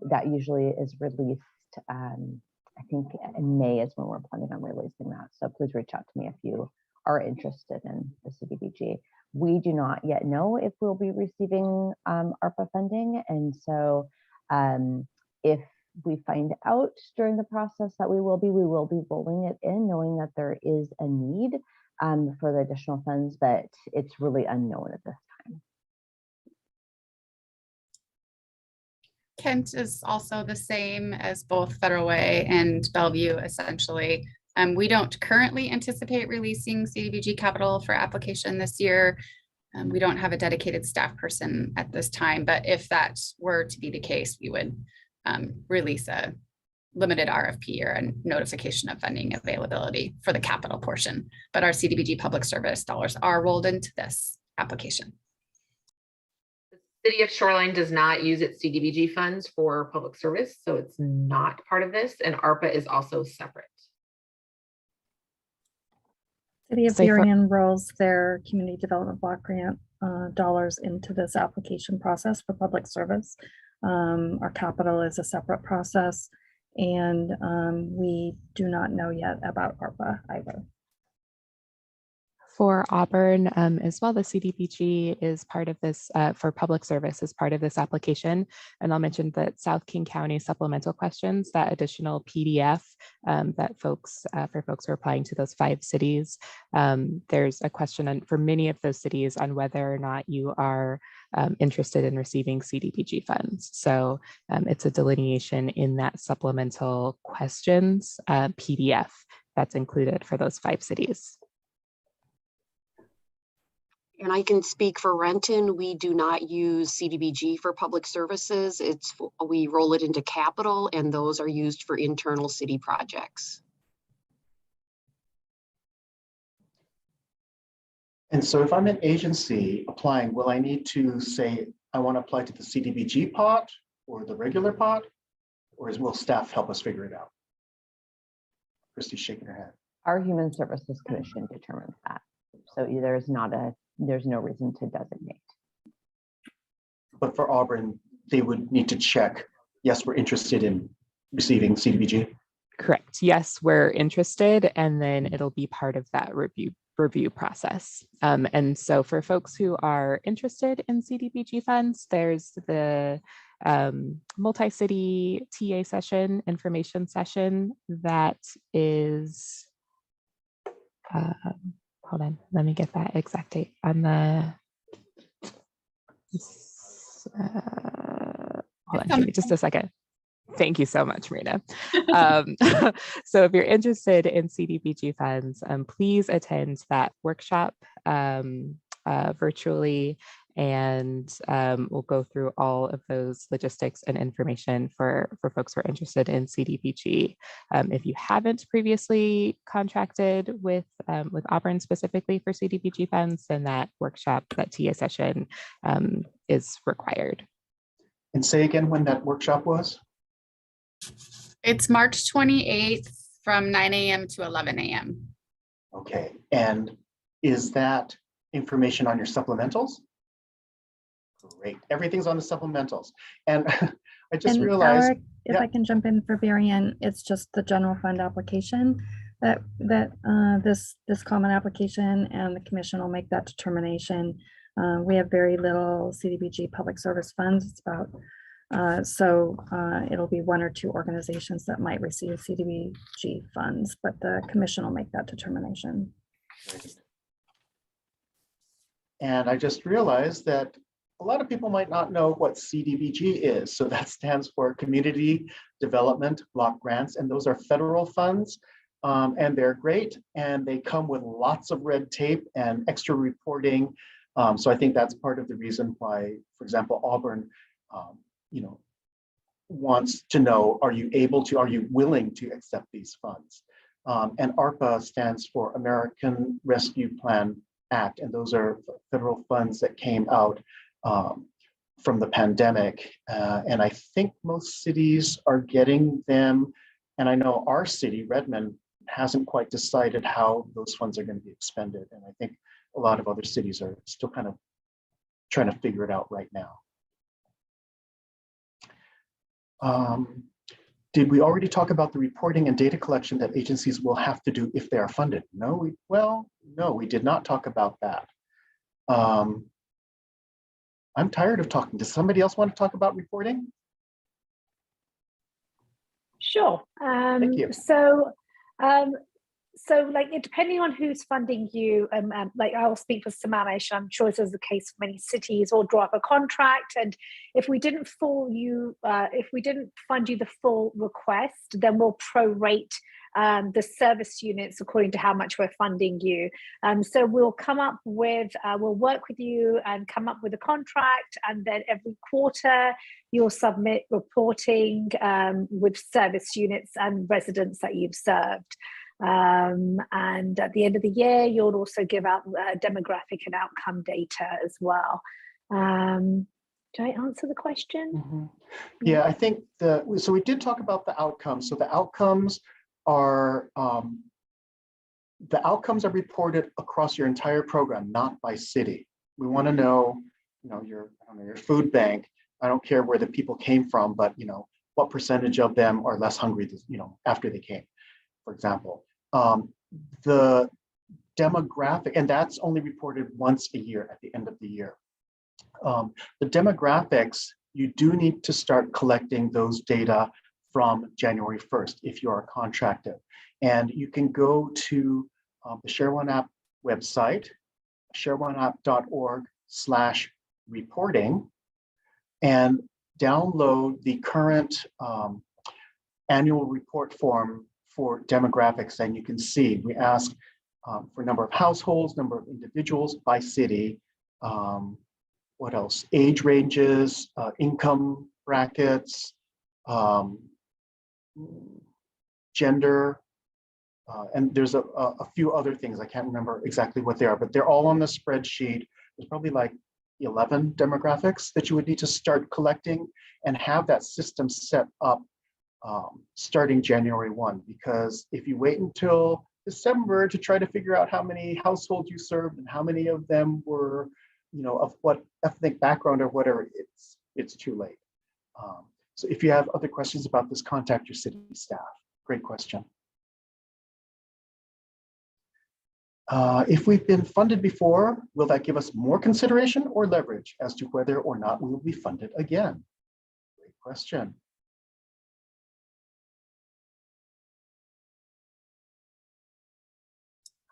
that usually is released, I think in May is when we're planning on releasing that. So please reach out to me if you are interested in the CDBG. We do not yet know if we'll be receiving ARPA funding. And so if we find out during the process that we will be rolling it in, knowing that there is a need for the additional funds, but it's really unknown at this time. Kent is also the same as both Federal Way and Bellevue, essentially. We don't currently anticipate releasing CDBG capital for application this year. We don't have a dedicated staff person at this time, but if that were to be the case, we would release a limited RFP or a notification of funding availability for the capital portion. But our CDBG public service dollars are rolled into this application. The City of Shoreline does not use its CDBG funds for public service, so it's not part of this, and ARPA is also separate. City of Burien rolls their community development block grant dollars into this application process for public service. Our capital is a separate process, and we do not know yet about ARPA either. For Auburn as well, the CDBG is part of this for public service is part of this application. And I'll mention that South King County supplemental questions, that additional PDF that for folks who are applying to those 5 cities, there's a question for many of those cities on whether or not you are interested in receiving CDBG funds. So it's a delineation in that supplemental questions PDF that's included for those 5 cities. And I can speak for Renton. We do not use CDBG for public services. We roll it into capital, and those are used for internal city projects. And so if I'm an agency applying, will I need to say, I want to apply to the CDBG pot or the regular pot? Or will staff help us figure it out? Christy's shaking her head. Our Human Services Commission determines that. So there's no reason to designate. But for Auburn, they would need to check, yes, we're interested in receiving CDBG. Correct. Yes, we're interested, and then it'll be part of that review process. And so for folks who are interested in CDBG funds, there's the multi-city TA session, information session that is, hold on, let me get that exact date on the, hold on, give me just a second. Thank you so much, Marina. So if you're interested in CDBG funds, please attend that workshop virtually, and we'll go through all of those logistics and information for folks who are interested in CDBG. If you haven't previously contracted with Auburn specifically for CDBG funds, then that workshop, that TA session is required. And say again when that workshop was? It's March 28th from 9 a.m. to 11 a.m. Okay, and is that information on your supplementals? Great, everything's on the supplementals. And I just realized— Alec, if I can jump in for Varian, it's just the general fund application that this common application, and the commission will make that determination. We have very little CDBG public service funds. It's about it'll be 1 or 2 organizations that might receive CDBG funds, but the commission will make that determination. Great. And I just realized that a lot of people might not know what CDBG is. So that stands for Community Development Block Grants, and those are federal funds, and they're great, and they come with lots of red tape and extra reporting. So I think that's part of the reason why, for example, Auburn, wants to know, are you willing to accept these funds? And ARPA stands for American Rescue Plan Act, and those are federal funds that came out from the pandemic. And I think most cities are getting them. And I know our city, Redmond, hasn't quite decided how those funds are going to be expended. And I think a lot of other cities are still kind of trying to figure it out right now. Did we already talk about the reporting and data collection that agencies will have to do if they are funded? No, no, we did not talk about that. I'm tired of talking. Does somebody else want to talk about reporting? Sure. Thank you. So like depending on who's funding you, like I'll speak for Sammamish, I'm sure this is the case for many cities, or draw up a contract. And if we didn't fund you the full request, then we'll prorate the service units according to how much we're funding you. So we'll come up with, we'll work with you and come up with a contract, and then every quarter you'll submit reporting with service units and residents that you've served. And at the end of the year, you'll also give out demographic and outcome data as well. Did I answer the question? Mm-hmm. Yeah, I think so we did talk about the outcomes. So the outcomes are reported across your entire program, not by city. We want to know, your food bank. I don't care where the people came from, but what percentage of them are less hungry, after they came, for example. The demographic, and that's only reported once a year at the end of the year. The demographics, you do need to start collecting those data from January 1st if you are contracted. And you can go to the ShareOneApp website, shareoneapp.org/reporting, and download the current annual report form for demographics, and you can see we ask for number of households, number of individuals by city. What else? Age ranges, income brackets, gender, and there's a few other things. I can't remember exactly what they are, but they're all on the spreadsheet. There's probably like 11 demographics that you would need to start collecting and have that system set up starting January 1, because if you wait until December to try to figure out how many households you served and how many of them were, you know, of what ethnic background or whatever, it's too late. So if you have other questions about this, contact your city staff. Great question. If we've been funded before, will that give us more consideration or leverage as to whether or not we will be funded again? Great question.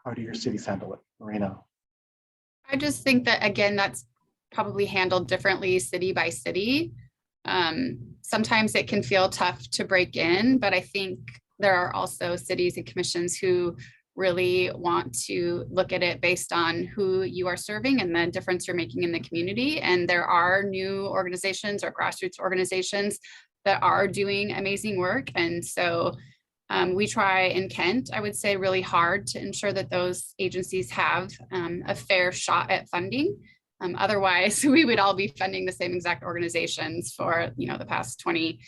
How do your cities handle it, Marina? I just think that, again, that's probably handled differently city by city. Sometimes it can feel tough to break in, but I think there are also cities and commissions who really want to look at it based on who you are serving and the difference you're making in the community. And there are new organizations or grassroots organizations that are doing amazing work. And so we try in Kent, I would say, really hard to ensure that those agencies have a fair shot at funding. Otherwise, we would all be funding the same exact organizations for, you know, the past 20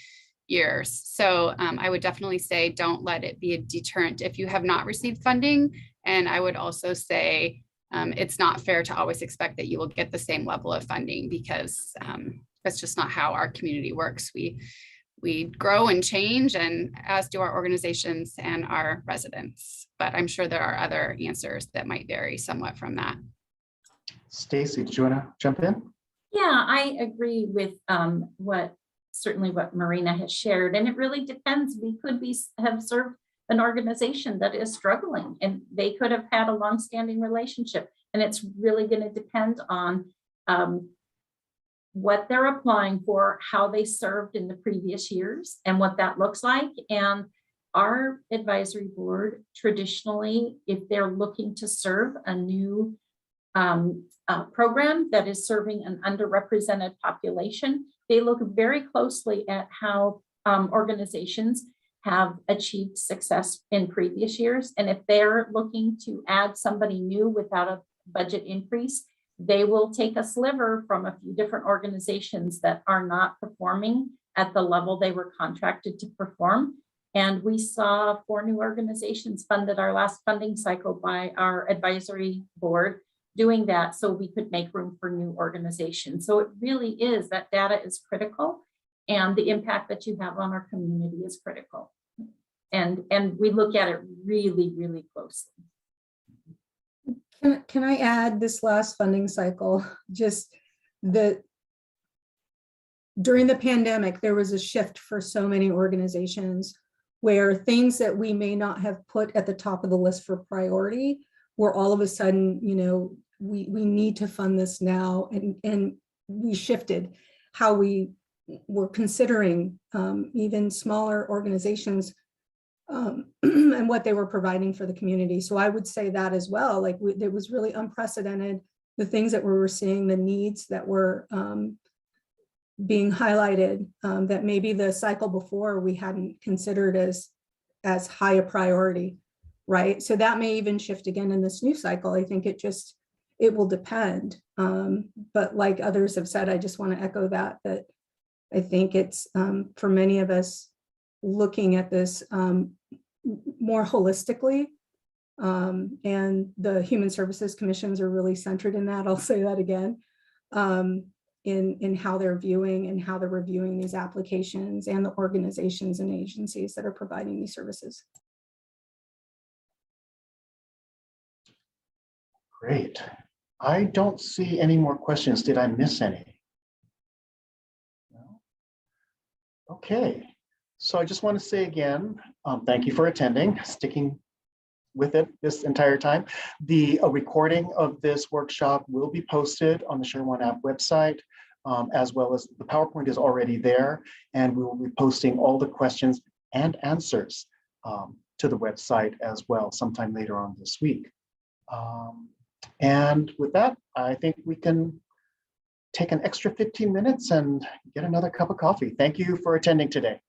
years. So I would definitely say don't let it be a deterrent if you have not received funding. And I would also say it's not fair to always expect that you will get the same level of funding, because that's just not how our community works. We grow and change, and as do our organizations and our residents. But I'm sure there are other answers that might vary somewhat from that. Stacy, did you want to jump in? Yeah, I agree with certainly what Marina has shared, and it really depends. We could have served an organization that is struggling, and they could have had a longstanding relationship, and it's really going to depend on what they're applying for, how they served in the previous years, and what that looks like. And our advisory board, traditionally, if they're looking to serve a new program that is serving an underrepresented population, they look very closely at how organizations have achieved success in previous years. And if they're looking to add somebody new without a budget increase, they will take a sliver from a few different organizations that are not performing at the level they were contracted to perform. And we saw 4 new organizations funded our last funding cycle by our advisory board doing that, so we could make room for new organizations. So it really is, that data is critical, and the impact that you have on our community is critical. And we look at it really, really closely. Can I add this last funding cycle, just during the pandemic, there was a shift for so many organizations where things that we may not have put at the top of the list for priority were all of a sudden, you know, we need to fund this now, and we shifted how we were considering even smaller organizations and what they were providing for the community. So I would say that as well, like it was really unprecedented, the things that we were seeing, the needs that were being highlighted that maybe the cycle before we hadn't considered as high a priority, right? So that may even shift again in this new cycle. I think it will depend. But like others have said, I just want to echo that I think it's for many of us looking at this more holistically, and the Human Services Commissions are really centered in that. I'll say that again, in how they're viewing and how they're reviewing these applications and the organizations and agencies that are providing these services. Great. I don't see any more questions. Did I miss any? No? Okay. So I just want to say again, thank you for attending, sticking with it this entire time. The recording of this workshop will be posted on the ShareOne app website, as well as the PowerPoint is already there, and we will be posting all the questions and answers to the website as well sometime later on this week. And with that, I think we can take an extra 15 minutes and get another cup of coffee. Thank you for attending today.